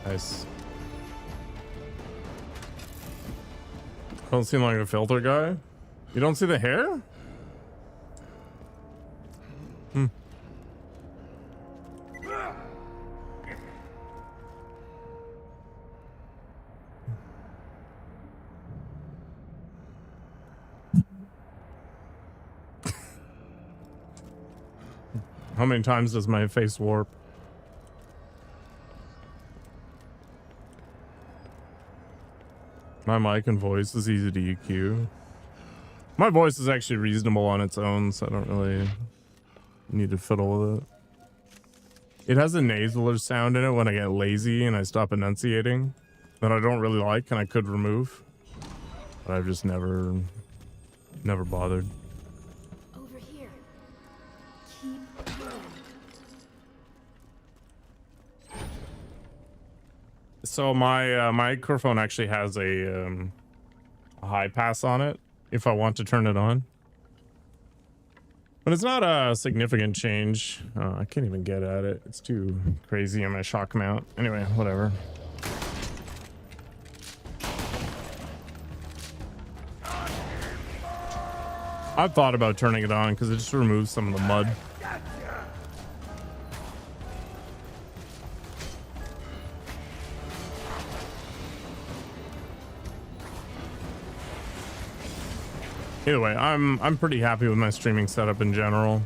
A: Nice. Don't seem like a filter guy. You don't see the hair? Hmm. How many times does my face warp? My mic and voice is easy to EQ. My voice is actually reasonable on its own, so I don't really need to fiddle with it. It has a nasaler sound in it when I get lazy and I stop enunciating that I don't really like and I could remove. But I've just never bothered.
J: Over here. Keep going.
A: So my microphone actually has a high pass on it if I want to turn it on. But it's not a significant change. I can't even get at it. It's too crazy on my shock mount. Anyway, whatever. I've thought about turning it on because it just removes some of the mud. Either way, I'm pretty happy with my streaming setup in general.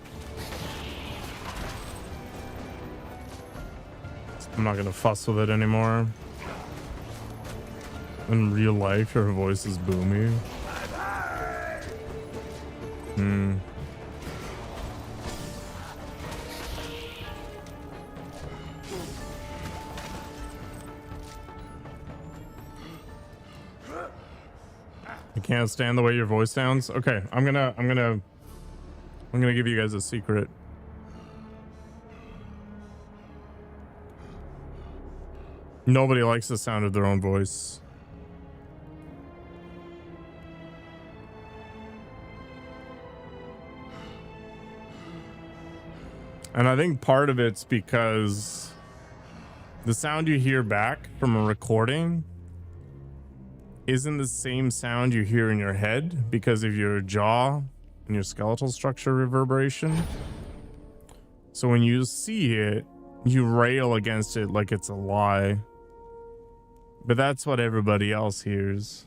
A: I'm not gonna fuss with it anymore. In real life, your voice is boomy. Hmm. I can't stand the way your voice sounds. Okay, I'm gonna give you guys a secret. Nobody likes the sound of their own voice. And I think part of it's because the sound you hear back from a recording isn't the same sound you hear in your head because of your jaw and your skeletal structure reverberation. So when you see it, you rail against it like it's a lie. But that's what everybody else hears.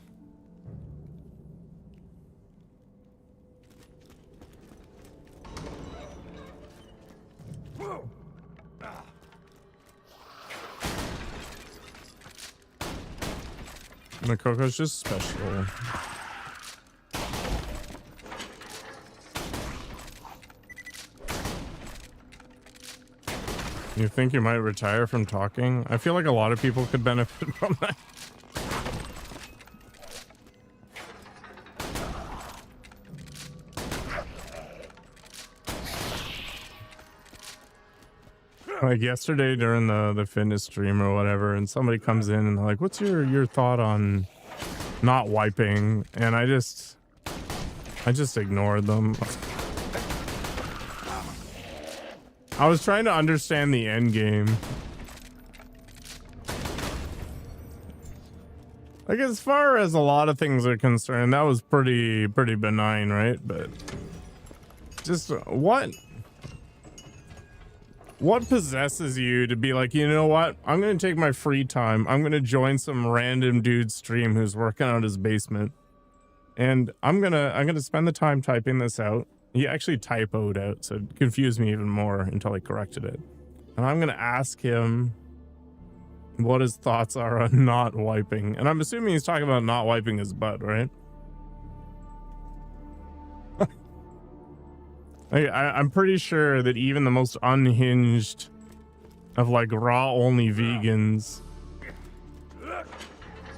A: Makoko's just special. You think you might retire from talking? I feel like a lot of people could benefit from that. Like yesterday during the fitness stream or whatever, and somebody comes in and they're like, what's your thought on not wiping? And I just ignored them. I was trying to understand the end game. Like, as far as a lot of things are concerned, that was pretty benign, right? But just what possesses you to be like, you know what? I'm going to take my free time. I'm going to join some random dude's stream who's working out his basement. And I'm going to spend the time typing this out. He actually typoed out, so it confused me even more until I corrected it. And I'm going to ask him what his thoughts are on not wiping. And I'm assuming he's talking about not wiping his butt, right? I'm pretty sure that even the most unhinged of like raw only vegans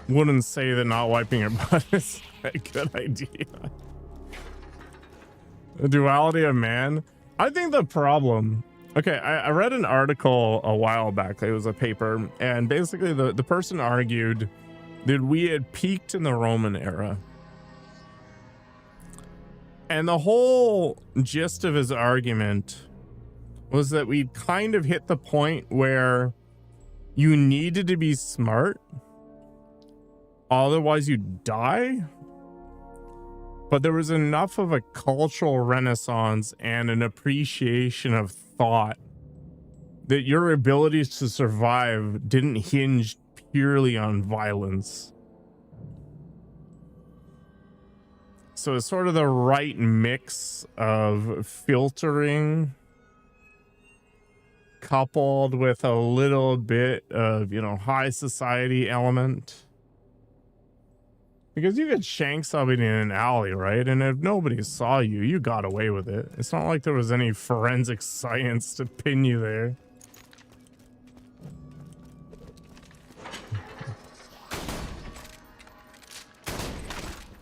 A: wouldn't say that not wiping your butt is a good idea. The duality of man. I think the problem. Okay, I read an article a while back. It was a paper, and basically the person argued that we had peaked in the Roman era. And the whole gist of his argument was that we kind of hit the point where you needed to be smart, otherwise you die. But there was enough of a cultural renaissance and an appreciation of thought that your abilities to survive didn't hinge purely on violence. So it's sort of the right mix of filtering coupled with a little bit of, you know, high society element. Because you could shank somebody in an alley, right? And if nobody saw you, you got away with it. It's not like there was any forensic science to pin you there.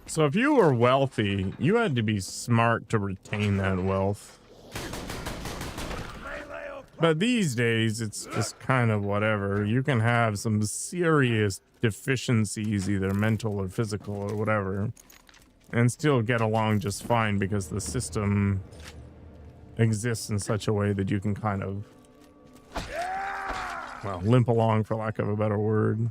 A: So if you were wealthy, you had to be smart to retain that wealth. But these days, it's just kind of whatever. You can have some serious deficiencies, either mental or physical or whatever, and still get along just fine because the system exists in such a way that you can kind of, well, limp along, for lack of a better word.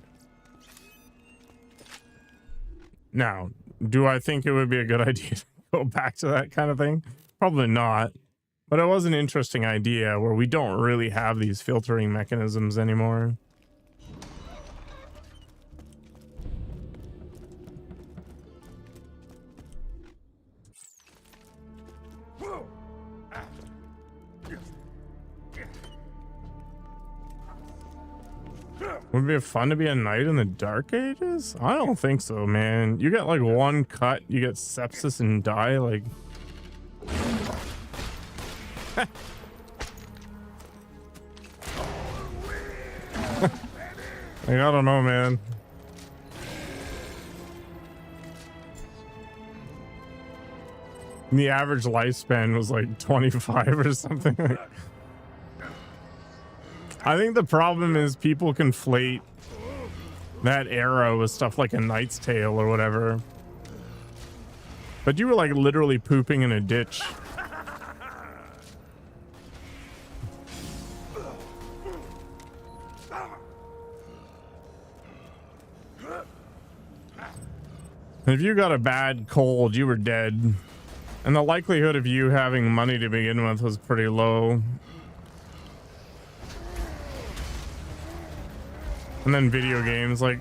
A: Now, do I think it would be a good idea to go back to that kind of thing? Probably not. But it was an interesting idea where we don't really have these filtering mechanisms anymore. Would it be fun to be a knight in the Dark Ages? I don't think so, man. You get like one cut, you get sepsis and die, like... Like, I don't know, man. The average lifespan was like 25 or something. I think the problem is people conflate that era was stuff like A Knight's Tale or whatever. But you were like literally pooping in a ditch. If you got a bad cold, you were dead. And the likelihood of you having money to begin with was pretty low. And then video games, like,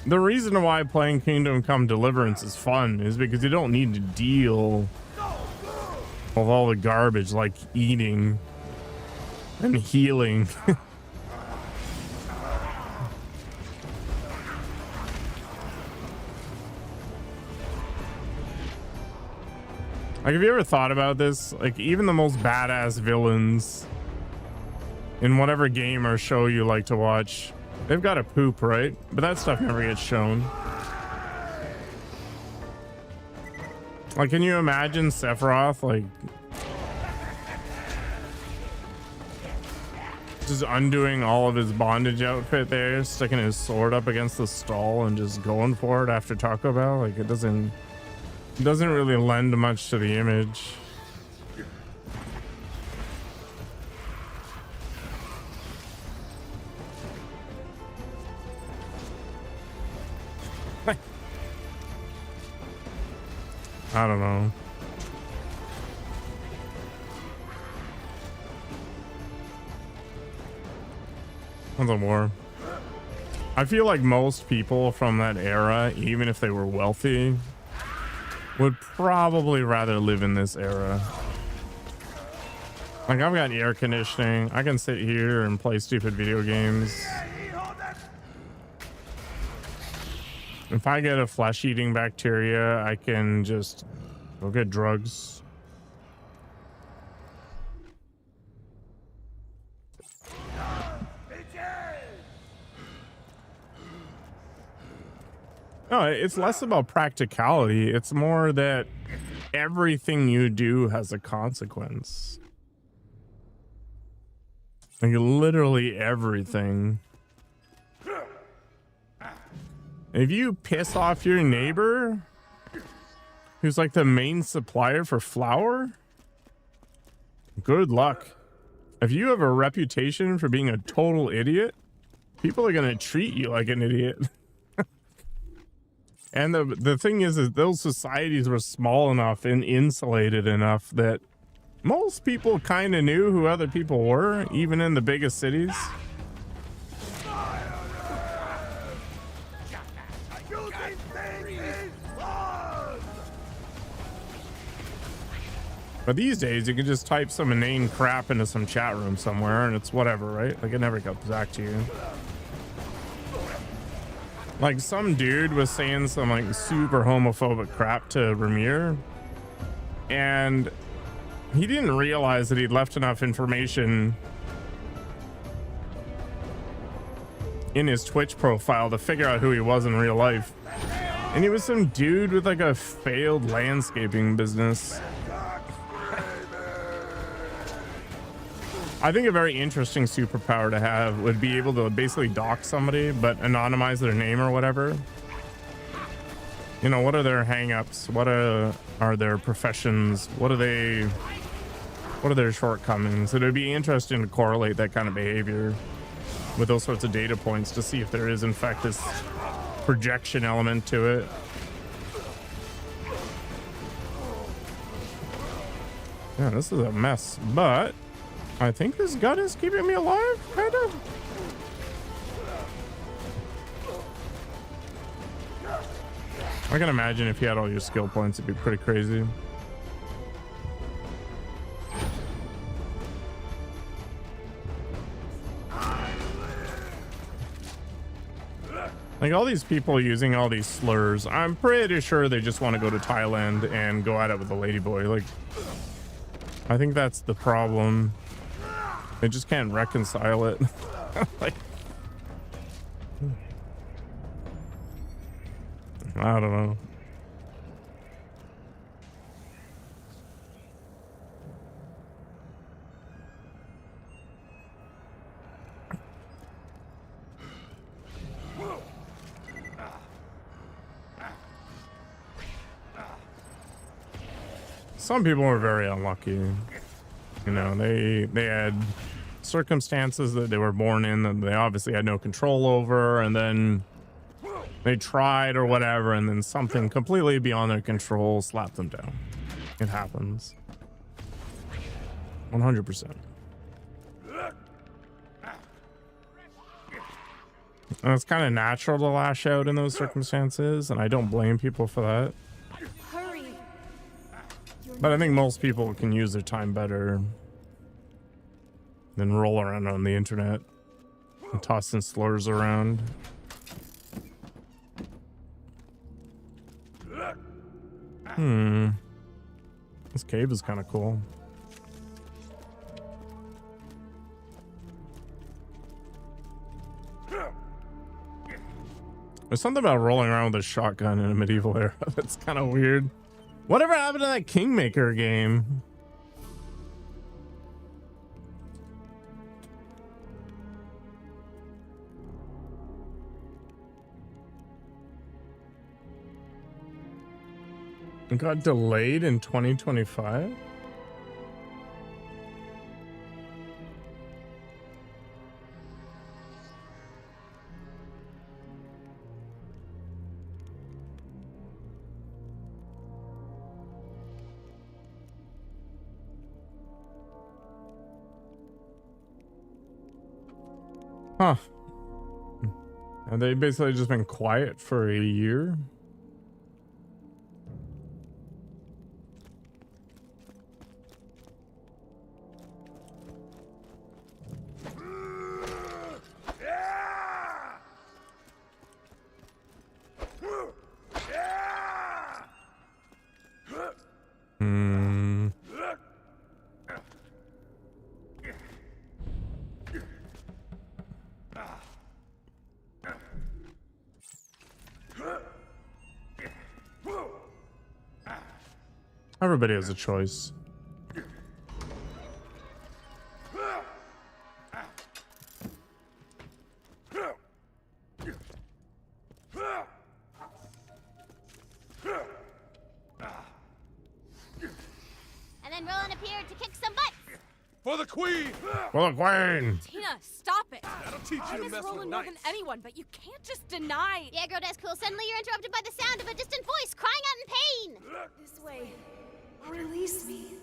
A: the reason why playing Kingdom Come Deliverance is fun is because you don't need to deal with all the garbage like eating and healing. Like, have you ever thought about this? Like, even the most badass villains in whatever game or show you like to watch, they've got to poop, right? But that stuff never gets shown. Like, can you imagine Sephiroth, like, just undoing all of his bondage outfit there, sticking his sword up against the stall and just going for it after Taco Bell? Like, it doesn't really lend much to the image. I don't know. Nothing more. I feel like most people from that era, even if they were wealthy, would probably rather live in this era. Like, I've got air conditioning. I can sit here and play stupid video games. If I get a flesh-eating bacteria, I can just go get drugs. No, it's less about practicality. It's more that everything you do has a consequence. Like, literally everything. If you piss off your neighbor, who's like the main supplier for flour, good luck. If you have a reputation for being a total idiot, people are going to treat you like an idiot. And the thing is those societies were small enough and insulated enough that most people kind of knew who other people were, even in the biggest cities. But these days, you can just type some inane crap into some chat room somewhere and it's whatever, right? Like, it never comes back to you. Like, some dude was saying some like super homophobic crap to Ramir, and he didn't realize that he'd left enough information in his Twitch profile to figure out who he was in real life. And he was some dude with like a failed landscaping business. I think a very interesting superpower to have would be able to basically dox somebody, but anonymize their name or whatever. You know, what are their hang-ups? What are their professions? What are their shortcomings? It would be interesting to correlate that kind of behavior with those sorts of data points to see if there is, in fact, this projection element to it. Yeah, this is a mess, but I think this gun is keeping me alive, kind of. I can imagine if you had all your skill points, it'd be pretty crazy. Like, all these people using all these slurs, I'm pretty sure they just want to go to Thailand and go at it with a ladyboy. Like, I think that's the problem. They just can't reconcile it. Like, I don't know. some people were very unlucky. You know, they had circumstances that they were born in that they obviously had no control over, and then they tried or whatever, and then something completely beyond their control slapped them down. It happens. 100%. And it's kind of natural to lash out in those circumstances, and I don't blame people for that.
J: Hurry.
A: But I think most people can use their time better than roll around on the internet and tossing slurs around. This cave is kind of cool. There's something about rolling around with a shotgun in a medieval era that's kind of weird. Whatever happened to that Kingmaker game? It got delayed in 2025? Huh. Have they basically just been quiet for a year? Everybody has a choice.
B: And then Roland appeared to kick some butts.
H: For the queen!
A: For the queen!
J: Tina, stop it.
H: That'll teach
J: I
H: you to
J: miss
H: mess with
J: Roland more than
H: knights.
J: anyone, but you can't just deny.
B: Yeah, girl, that's cool. Suddenly you're interrupted by the sound of a distant voice crying out in pain.
J: This way. Release me.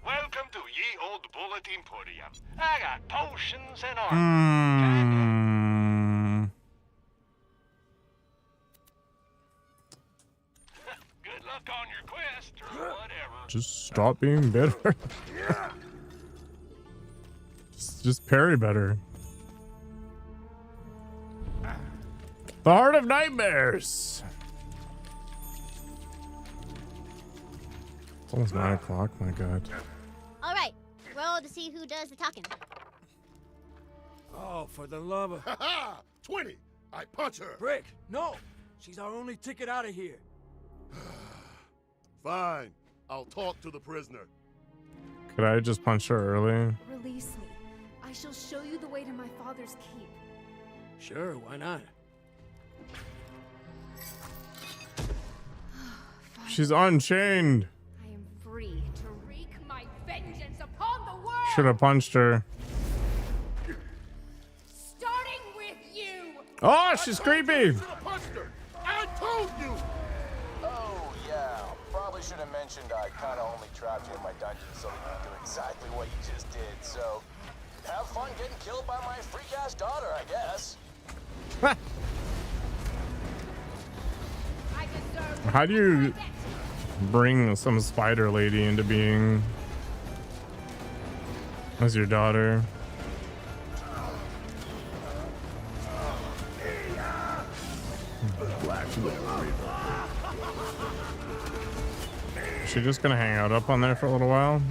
E: Welcome to ye old bullet emporium. I got potions and armor. Good luck on your quest or whatever.
A: Just stop being bitter. just parry better. The Heart of Nightmares. It's almost 9 o'clock, my god.
B: All right, roll to see who does the talking.
I: Oh, for the love of...
H: Ha ha! 20! I punch her!
I: Brick, no! She's our only ticket out of here.
H: Fine. I'll talk to the prisoner.
A: Could I just punch her early?
J: Release me. I shall show you the way to my father's keep.
I: Sure, why not?
A: She's unchained.
J: I am free to wreak my vengeance upon the world.
A: Should have punched her.
J: Starting with you.
A: Oh, she's creepy.
H: Should have punched her! I told you!
K: Oh, yeah. Probably should have mentioned I kind of only trapped you in my dungeon so that you do exactly what you just did. So, have fun getting killed by my freak-ass daughter, I guess.
J: I deserve
A: How do you bring some spider lady into being as your daughter? Is she just gonna hang out up on there for a little while?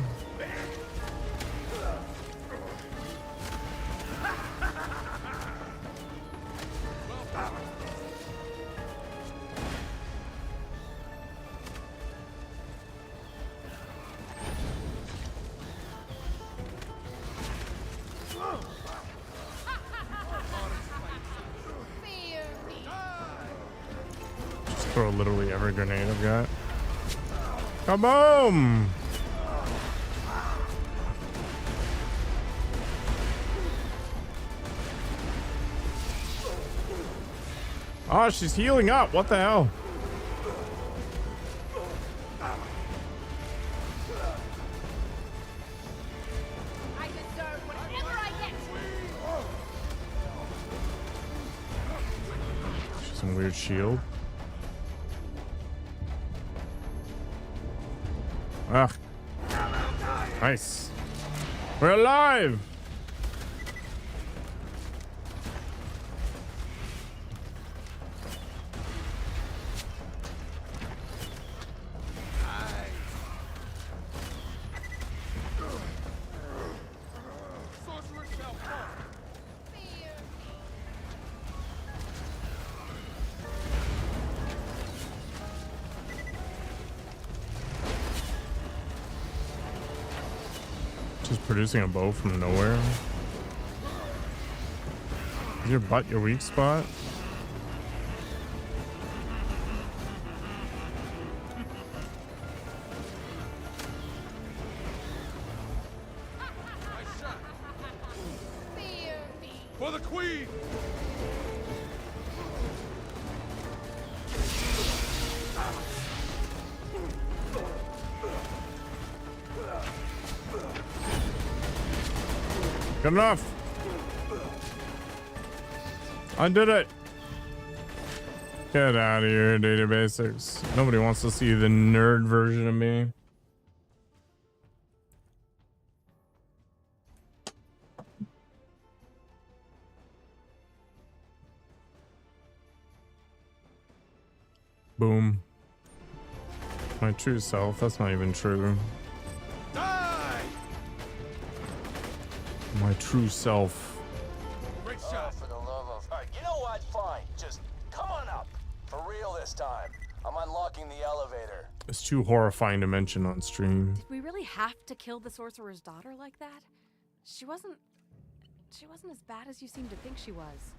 A: Throw literally every grenade I've got. Kaboom! Oh, she's healing up. What the hell?
J: I deserve whatever I get.
A: She's some weird shield. Ugh. Nice. We're alive. Just producing a bow from nowhere. Is your butt your weak spot?
H: For the queen!
A: Good enough. I did it. Get out of here, data basics. Nobody wants to see the nerd version of me. Boom. My true self. That's not even true.
H: Die!
A: My true self.
H: Great shot.
K: For the love of... All right, you know what? Fine. Just come on up. For real this time. I'm unlocking the elevator.
A: It's too horrifying to mention on stream.
J: Did we really have to kill the sorcerer's daughter like that? She wasn't as bad as you seem to think she was.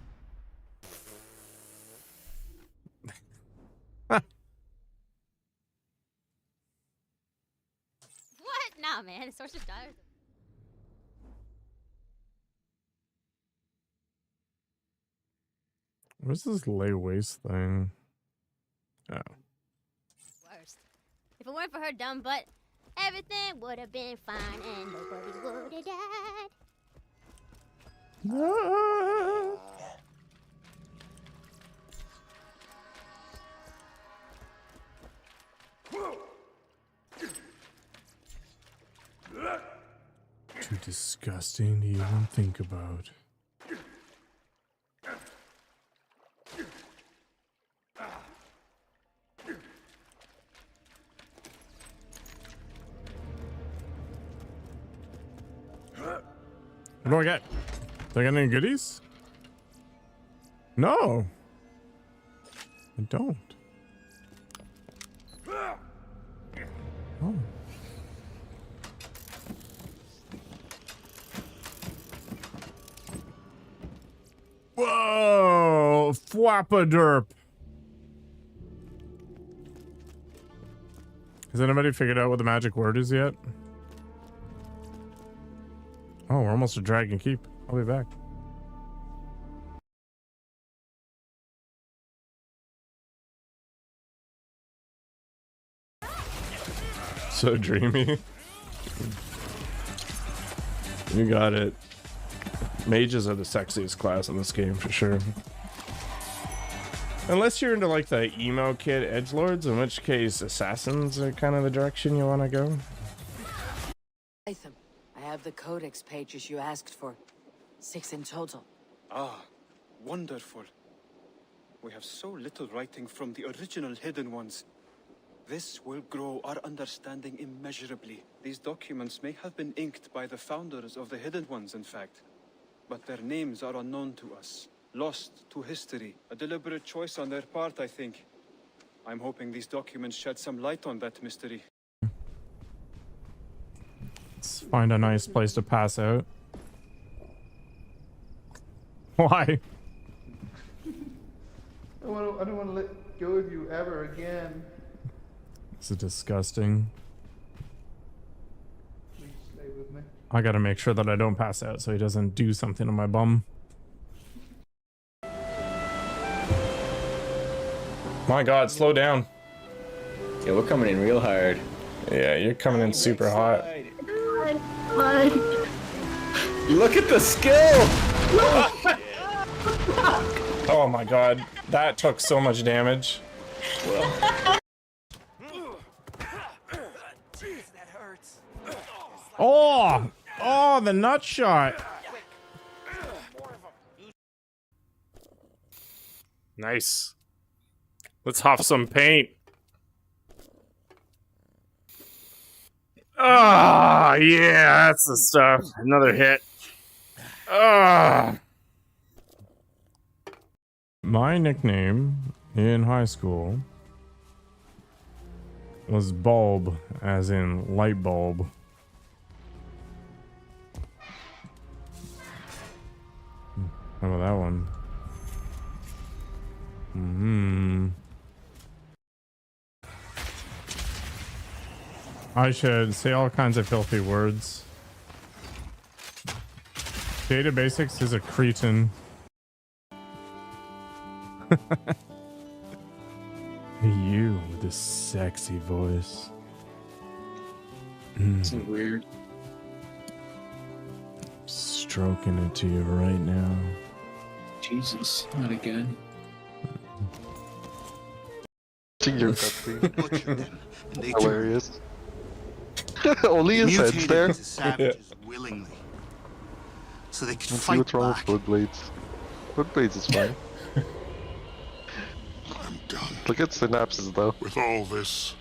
B: What? Nah, man. Sorcerer's daughter.
A: What's this lay waste thing? Oh.
B: Worst. If it weren't for her dumb butt, everything would have been fine and nobody would have died.
A: Too disgusting to even think about. What do I get? Do I get any goodies? No. I don't. Oh. Whoa! Flappaderp. Has anybody figured out what the magic word is yet? Oh, we're almost at Dragon Keep. I'll be back. So dreamy. You got it. Mages are the sexiest class in this game for sure. Unless you're into like the emo kid edgelords, in which case assassins are kind of the direction you want to go.
L: I have the codex pages you asked for. 6 in total.
M: Ah, wonderful. We have so little writing from the original Hidden Ones. This will grow our understanding immeasurably. These documents may have been inked by the founders of the Hidden Ones, in fact. But their names are unknown to us. Lost to history. A deliberate choice on their part, I think. I'm hoping these documents shed some light on that mystery.
A: Let's find a nice place to pass out. Why?
C: I don't want to let
N: go with you ever again.
A: This is disgusting.
N: Please stay with me.
A: I gotta make sure that I don't pass out so he doesn't do something to my bum. My God, slow down.
O: Yeah, we're coming in real hard.
A: Yeah, you're coming in super hot.
O: Look at the skill!
A: Oh my God, that took so much damage. Oh, oh, the nut shot. Nice. Let's huff some paint. Ah, yeah, that's the stuff. Another hit. Ah. My nickname in high school was Bulb, as in light bulb. How about that one? I should say all kinds of filthy words. Data Basics is a cretin. You with this sexy voice.
O: So weird.
A: Stroking it to you right now.
O: Jesus, not again.
P: Your cutscene. Hilarious. Only his head's there.
Q: Savages willingly, so they could
P: Let's see
Q: fight
P: what's wrong
Q: back.
P: with Bloodblades. Bloodblades is fine.
E: I'm done.
P: Look at Synapses though.
E: With all this,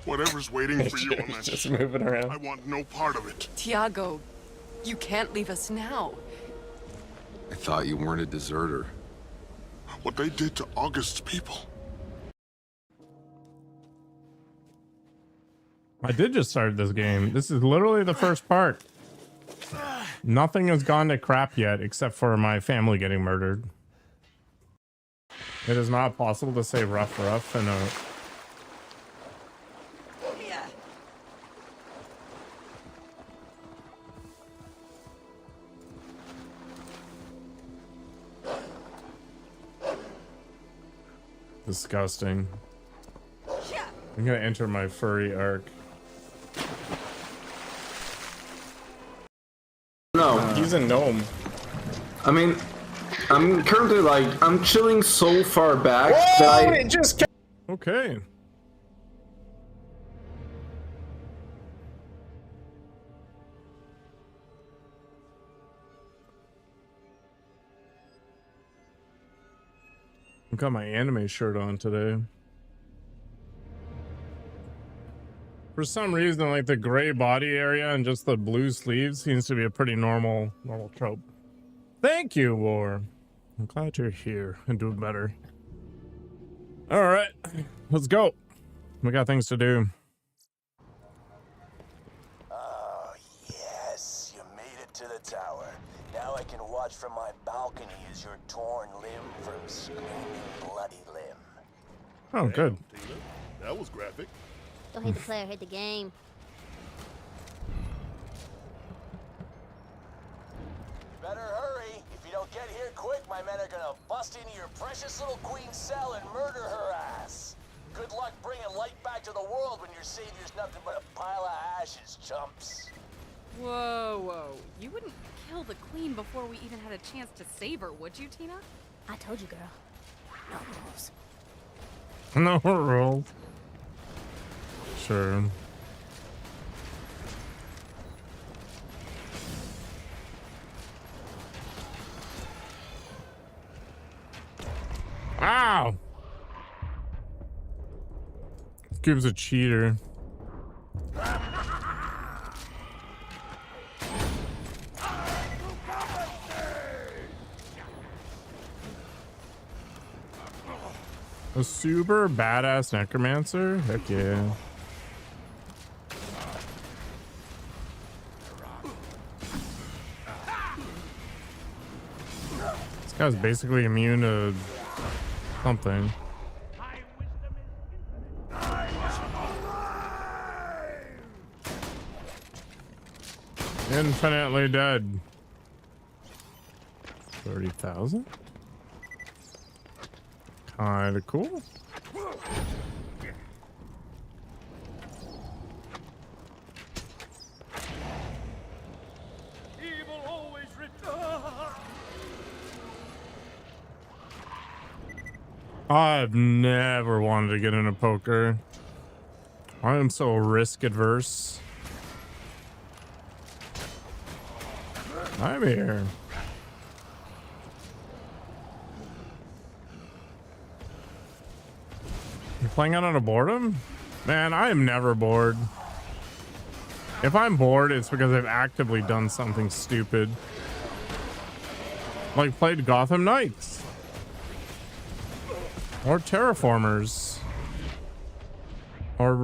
E: whatever's waiting for you on that
A: Just
E: ship,
A: moving around.
E: I want no part of it.
R: Tiago, you can't leave us now.
S: I thought you weren't a deserter.
E: What they did to August's people.
A: I did just start this game. This is literally the first part. Nothing has gone to crap yet except for my family getting murdered. It is not possible to say rough and disgusting. I'm gonna enter my furry arc.
T: No.
A: He's a gnome.
T: I mean, I'm currently like, I'm chilling so far back that I...
A: It just okay. I've got my anime shirt on today. For some reason, like the gray body area and just the blue sleeves seems to be a pretty normal trope. Thank you, War. I'm glad you're here and doing better. All right, let's go. We got things to do.
K: Oh, yes, you made it to the tower. Now I can watch from my balcony as your torn limb from screaming bloody limb.
A: Oh, good.
C: That was graphic.
B: Don't hate the player, hate the game.
K: Better hurry. If you don't get here quick, my men are gonna bust into your precious little queen's cell and murder her ass. Good luck bringing light back to the world when your savior's nothing but a pile of ashes, chumps.
J: Whoa, whoa. You wouldn't kill the queen before we even had a chance to save her, would you, Tina?
B: I told you, girl. No rules.
A: No rules. Sure. Wow. Gives a cheater. A super badass necromancer? Heck yeah. This guy's basically immune to something. Infinitely dead. 30,000? Kinda cool.
D: Evil always returns.
A: I've never wanted to get into poker. I am so risk adverse. I'm here. You're playing out on a boredom? Man, I am never bored. If I'm bored, it's because I've actively done something stupid. Like played Gotham Knights. Or Terraformers. Or,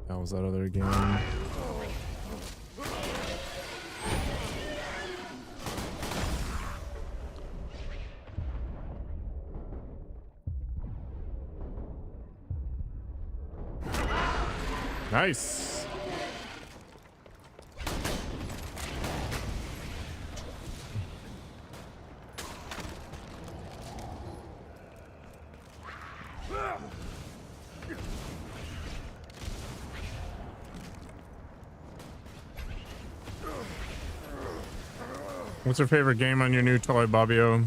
A: that was that other game. Nice. What's your favorite game on your new toy, Bobbio?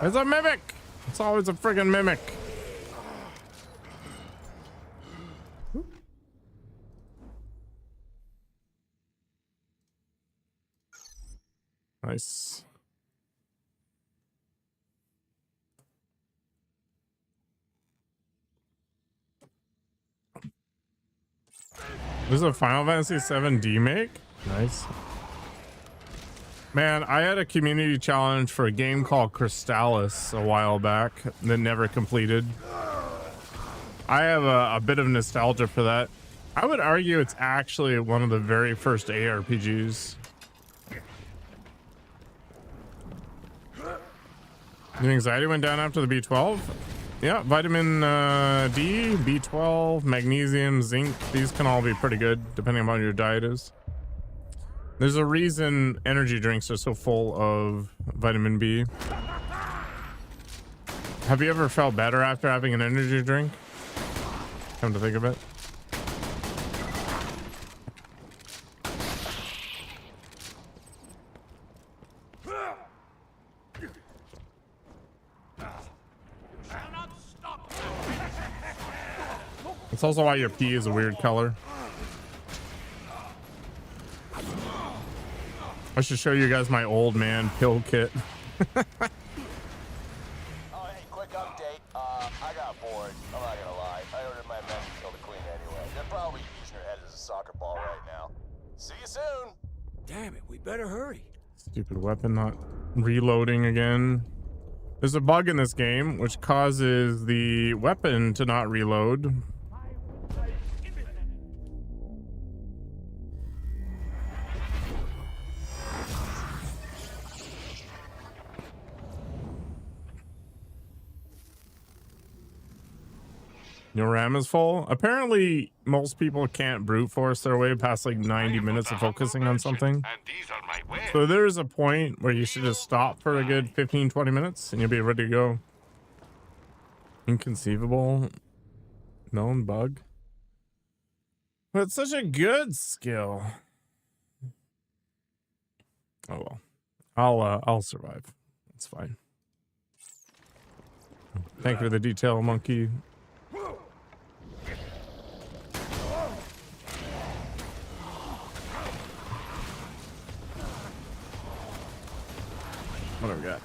A: It's a mimic. It's always a friggin' mimic. Nice. This is a Final Fantasy VII remake? Nice. Man, I had a community challenge for a game called Crystallis a while back that never completed. I have a bit of nostalgia for that. I would argue it's actually one of the very first ARPGs. Your anxiety went down after the B12? Yeah, vitamin D, B12, magnesium, zinc. These can all be pretty good depending on what your diet is. There's a reason energy drinks are so full of vitamin B. Have you ever felt better after having an energy drink? Come to think of it. It's also why your pee is a weird color. I should show you guys my old man pill kit.
K: Oh, hey, quick update. I got bored. I'm not gonna lie. I ordered my men to kill the queen anyway. They're probably using her head as a soccer ball right now. See you soon.
I: Damn it, we better hurry.
A: Stupid weapon not reloading again. There's a bug in this game which causes the weapon to not reload. Your RAM is full. Apparently, most people can't brute force their way past like 90 minutes of focusing on something. So there's a point where you should just stop for a good 15-20 minutes and you'll be ready to go. Inconceivable. Known bug. But it's such a good skill. Oh well. I'll survive. It's fine. Thank you for the detail, monkey. What do we got?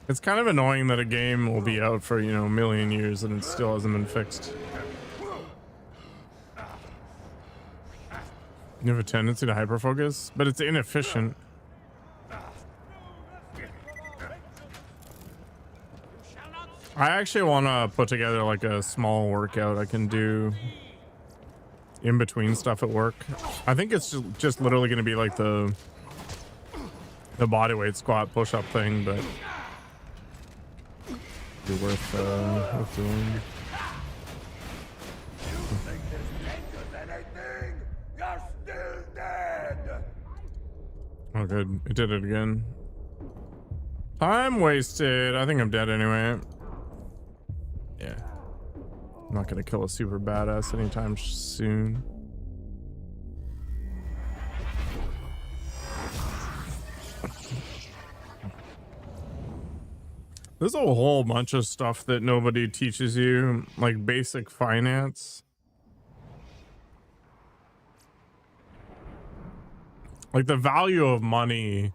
A: It's kind of annoying that a game will be out for, you know, a million years and it still hasn't been fixed. You have a tendency to hyperfocus, but it's inefficient. I actually want to put together like a small workout I can do in between stuff at work. I think it's just literally going to be like the bodyweight squat push-up thing, but be worth doing.
C: You're still dead.
A: Oh, good. It did it again. Time wasted. I think I'm dead anyway. Yeah. I'm not gonna kill a super badass anytime soon. There's a whole bunch of stuff that nobody teaches you, like basic finance. Like the value of money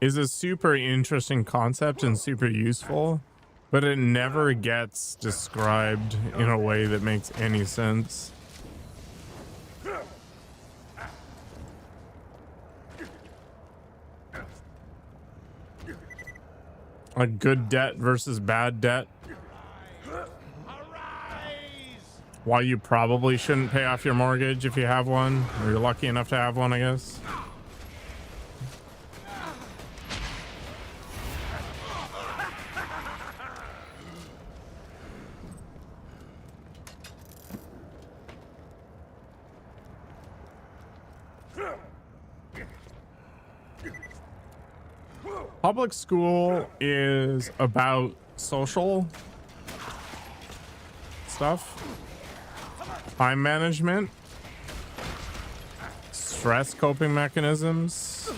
A: is a super interesting concept and super useful, but it never gets described in a way that makes any sense. Like good debt versus bad debt. Why you probably shouldn't pay off your mortgage if you have one, or you're lucky enough to have one, I guess. Public school is about social stuff, time management, stress coping mechanisms.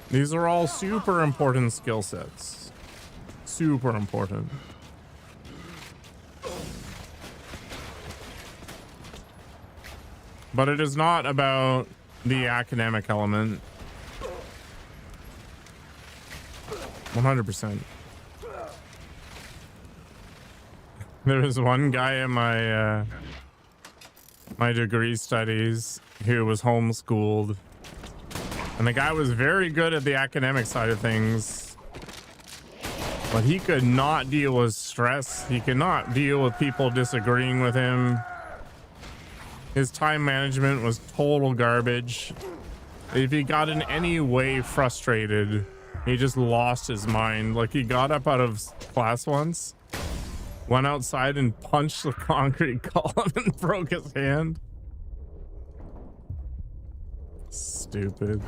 A: These are all super important skill sets. Super important. But it is not about the academic element. 100%. There was one guy in my my degree studies who was homeschooled, and the guy was very good at the academic side of things, but he could not deal with stress. He could not deal with people disagreeing with him. His time management was total garbage. If he got in any way frustrated, he just lost his mind. Like, he got up out of class once, went outside and punched the concrete column and broke his hand. Stupid.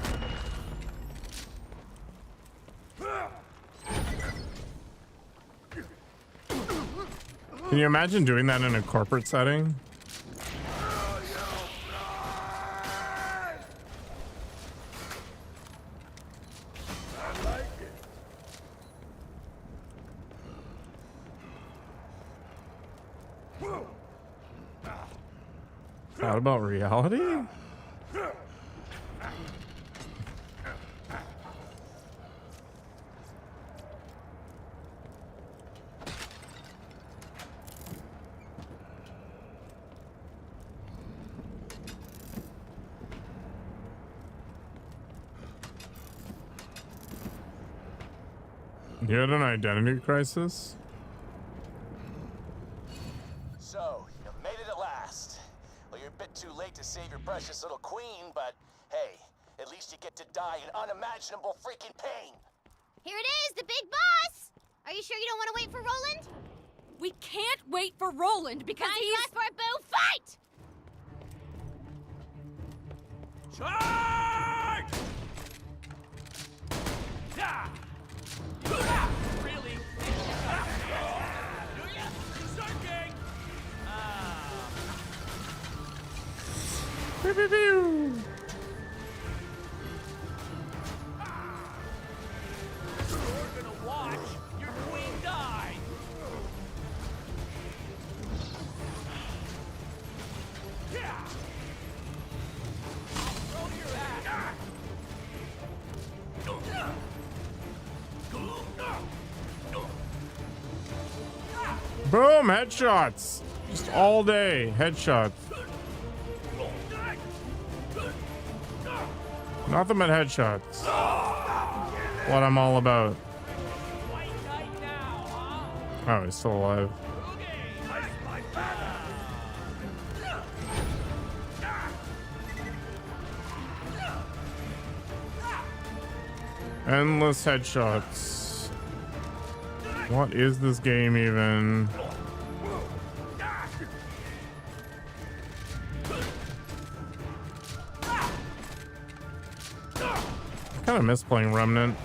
A: Can you imagine doing that in a corporate setting? Thought about reality? You had an identity crisis?
K: So, you've made it at last. Well, you're a bit too late to save your precious little queen, but hey, at least you get to die in unimaginable freaking pain.
B: Here it is, the big boss! Are you sure you don't want to wait for Roland?
J: We can't wait for Roland because
B: he's left for a boo fight!
H: Charge! Yeah! Really? Surging!
A: Pew, pew, pew.
H: You're gonna watch your queen die! Yeah! Throw your ass!
A: Boom, headshots. Just all day, headshots. Nothing but headshots. What I'm all about.
H: White knight now!
A: Oh, he's still alive. Endless headshots. What is this game even? I kind of miss playing Remnant.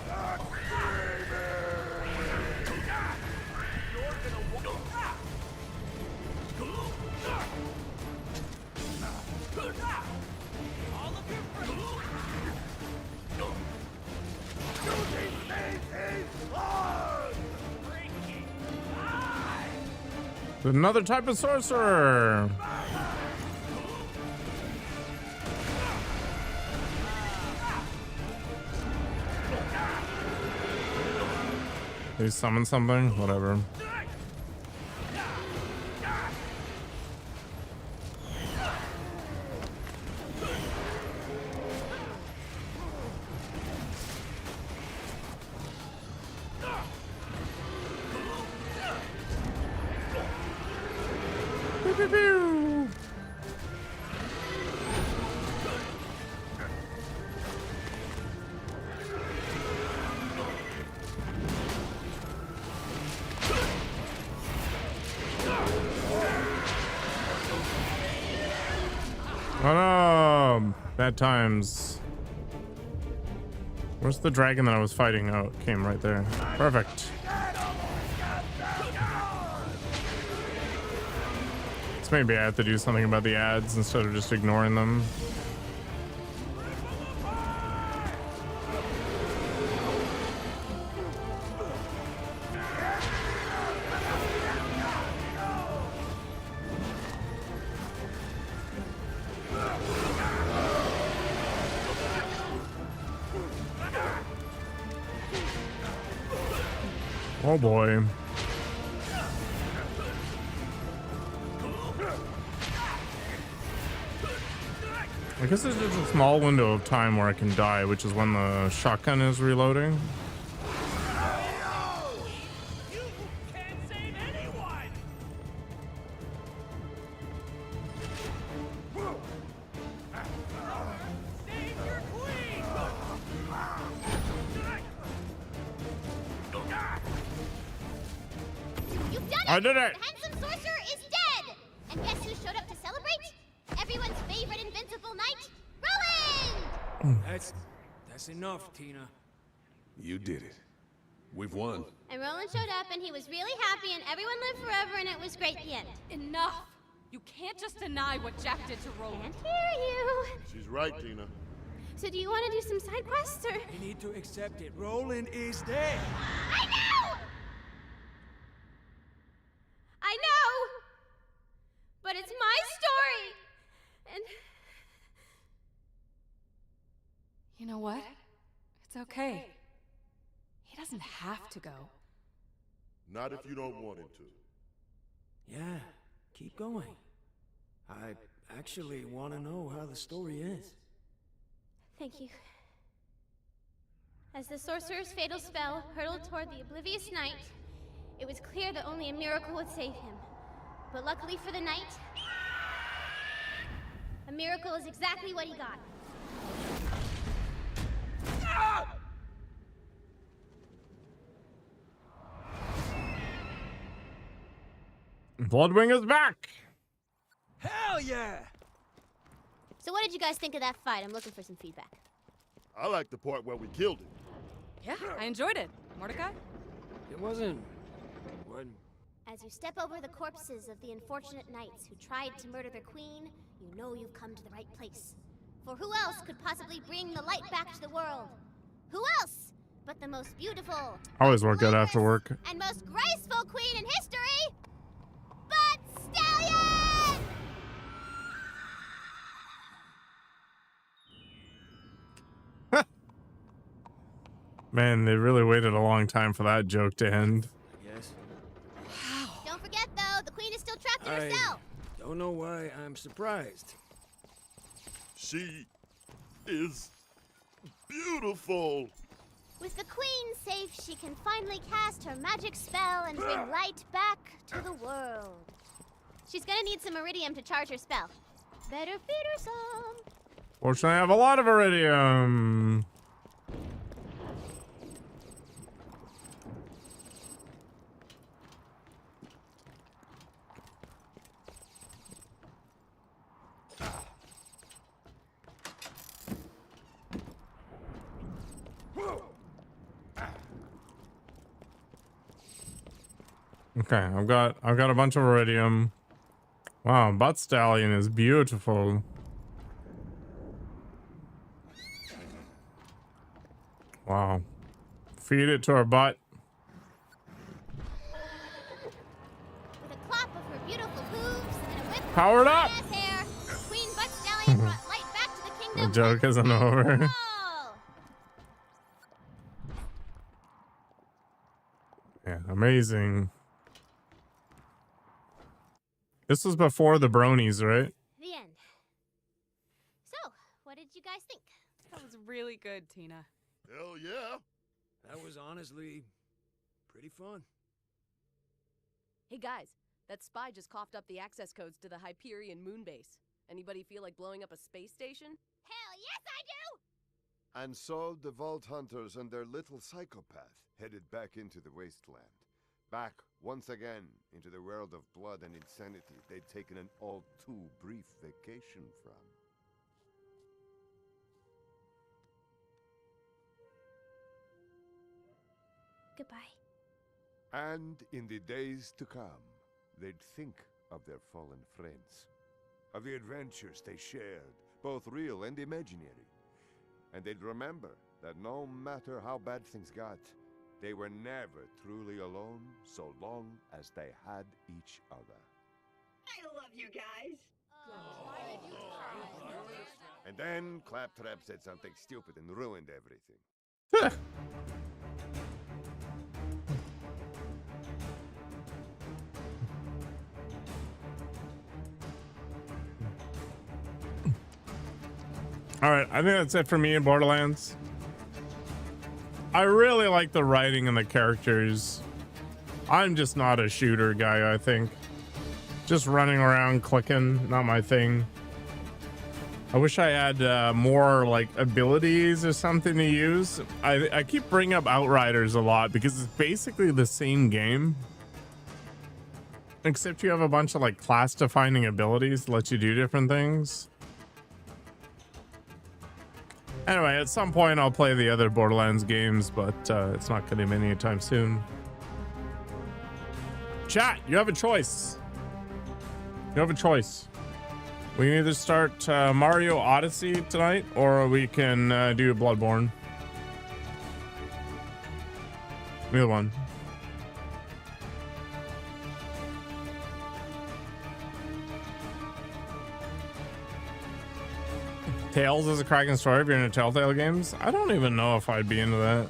A: Another type of sorcerer. They summon something? Whatever. Oh no! Bad times. Where's the dragon that I was fighting? Oh, it came right there. Perfect. So maybe I have to do something about the ads instead of just ignoring them. Oh boy. I guess there's just a small window of time where I can die, which is when the shotgun is reloading. I did it!
B: The handsome sorcerer is dead! And guess who showed up to celebrate? Everyone's favorite invincible knight, Roland!
I: That's enough, Tina.
S: You did it. We've won.
B: And Roland showed up and he was really happy and everyone lived forever and it was great at the end.
J: Enough! You can't just deny what Jack did to Roland.
B: Can't hear you.
C: She's right, Tina.
B: So do you want to do some side quests or?
I: You need to accept it. Roland is dead.
B: I know! I know! But it's my story! And...
J: You know what? It's okay. He doesn't have to go.
C: Not if you don't want him to.
I: Yeah, keep going. I actually want to know how the story ends.
B: Thank you. As the sorcerer's fatal spell hurtled toward the oblivious knight, it was clear that only a miracle would save him. But luckily for the knight, a miracle is exactly what he got.
A: Bloodwing is back!
I: Hell yeah!
B: So what did you guys think of that fight? I'm looking for some feedback.
C: I like the part where we killed him.
J: Yeah, I enjoyed it. Mordecai?
I: It wasn't...
B: As you step over the corpses of the unfortunate knights who tried to murder their queen, you know you've come to the right place. For who else could possibly bring the light back to the world? Who else but the most beautiful,
A: I always work out after work.
B: and most graceful queen in history, but Stallion!
A: Man, they really waited a long time for that joke to end.
I: Yes.
B: Don't forget, though, the queen is still trapped in herself.
I: Don't know why I'm surprised.
C: She is beautiful.
B: With the queen safe, she can can finally cast her magic spell and bring light back to the world. She's gonna need some iridium to charge her spell. Better feed her some.
A: Fortunately, I have a lot of iridium. Okay, I've got a bunch of iridium. Wow, butt stallion is beautiful. Wow. Feed it to her butt.
B: With a clap of her beautiful hooves and a whip of
A: Powered
B: her
A: up.
B: ass hair, Queen Butt Stallion brought light back to the
A: The
B: kingdom.
A: joke isn't over. Yeah, amazing. This was before the bronies, right?
B: The end. So, what did you guys think?
J: That was really good, Tina.
Q: Hell yeah.
I: That was honestly pretty fun.
R: Hey guys, that spy just coughed up the access codes to the Hyperion moon base. Anybody feel like blowing up a space station?
B: Hell yes, I do!
C: And so the Vault Hunters and their little psychopath headed back into the wasteland. Back, once again, into the world of blood and insanity they'd taken an all too brief vacation from.
B: Goodbye.
C: And in the days to come, they'd think of their fallen friends, of the adventures they shared, both real and imaginary. And they'd remember that no matter how bad things got, they were never truly alone so long as they had each other.
F: I love you guys.
C: And then Claptrap said something stupid and ruined everything.
A: All right, I think that's it for me in Borderlands. I really like the writing and the characters. I'm just not a shooter guy, I think. Just running around clicking, not my thing. I wish I had more like abilities or something to use. I keep bringing up Outriders a lot because it's basically the same game. Except you have a bunch of like class defining abilities that let you do different things. Anyway, at some point I'll play the other Borderlands games, but it's not going to be anytime soon. Chat, you have a choice. You have a choice. We can either start Mario Odyssey tonight, or we can do Bloodborne. Either one. Tales is a cracking story if you're into Telltale games. I don't even know if I'd be into that.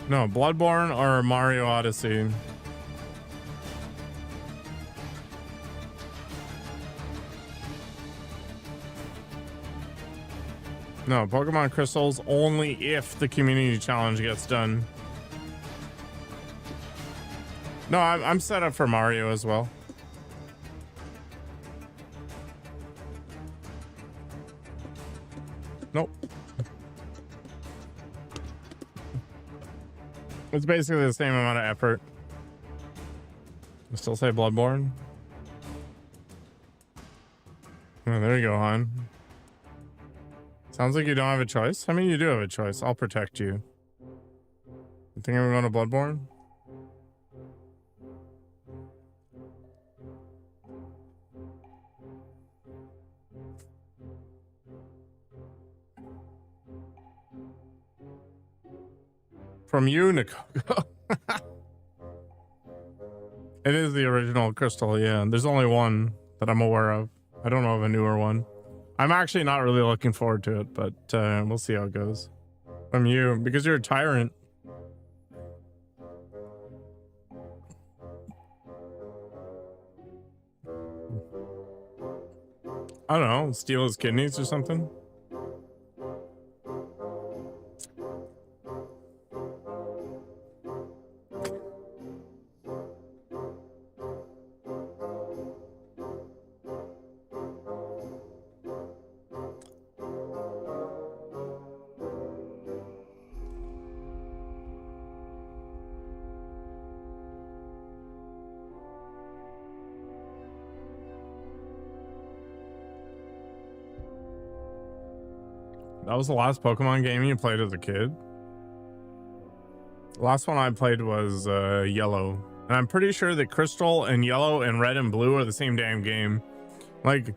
A: No, Bloodborne or Mario Odyssey. No, Pokemon Crystals only if the community challenge gets done. No, I'm set up for Mario as well. Nope. It's basically the same amount of effort. I still say Bloodborne. Oh, there you go, hon. Sounds like you don't have a choice. I mean, you do have a choice. I'll protect you. You think I'm going to Bloodborne? From you, Nikoko. It is the original crystal, yeah. There's only one that I'm aware of. I don't know of a newer one. I'm actually not really looking forward to it, but we'll see how it goes. From you, because you're a tyrant. I don't know, steal his kidneys or something? That was the last Pokemon game you played as a kid? The last one I played was Yellow. And I'm pretty sure that Crystal and Yellow and Red and Blue are the same damn game. Like,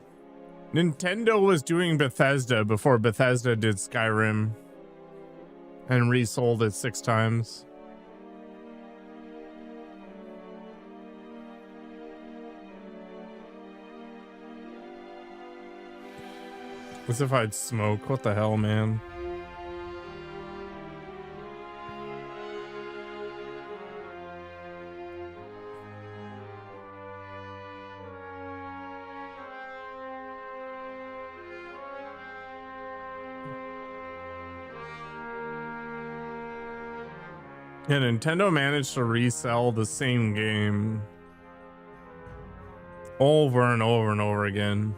A: Nintendo was doing Bethesda before Bethesda did Skyrim. And resold it 6 times. As if I'd smoke. What the hell, man? Yeah, Nintendo managed to resell the same game over and over and over again.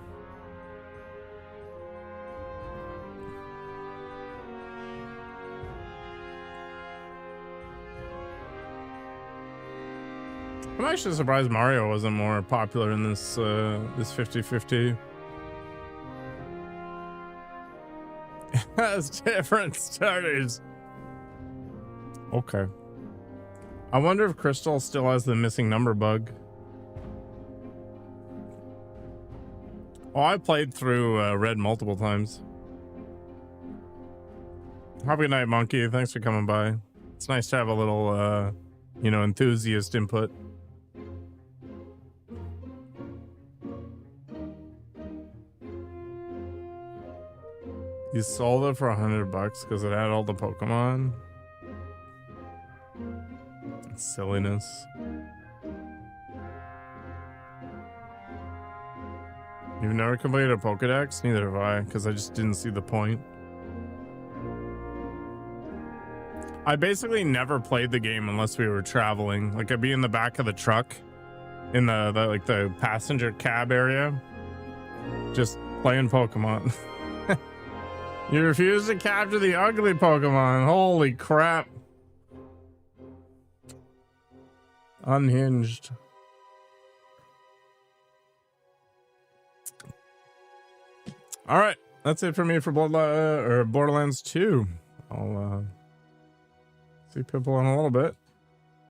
A: I'm actually surprised Mario wasn't more popular in this this 50-50. It has different starters. Okay. I wonder if Crystal still has the missing number bug. Oh, I played through Red multiple times. Have a good night, Monkey. Thanks for coming by. It's nice to have a little, you know, enthusiast input. You sold it for $100 because it had all the Pokemon. Silliness. You've never completed a Pokedex? Neither have I, because I just didn't see the point. I basically never played the game unless we were traveling. Like, I'd be in the back of the truck in the passenger cab area, just playing Pokemon. You refuse to capture the ugly Pokemon. Holy crap. Unhinged. All right, that's it for me for Borderlands 2. I'll see people in a little bit.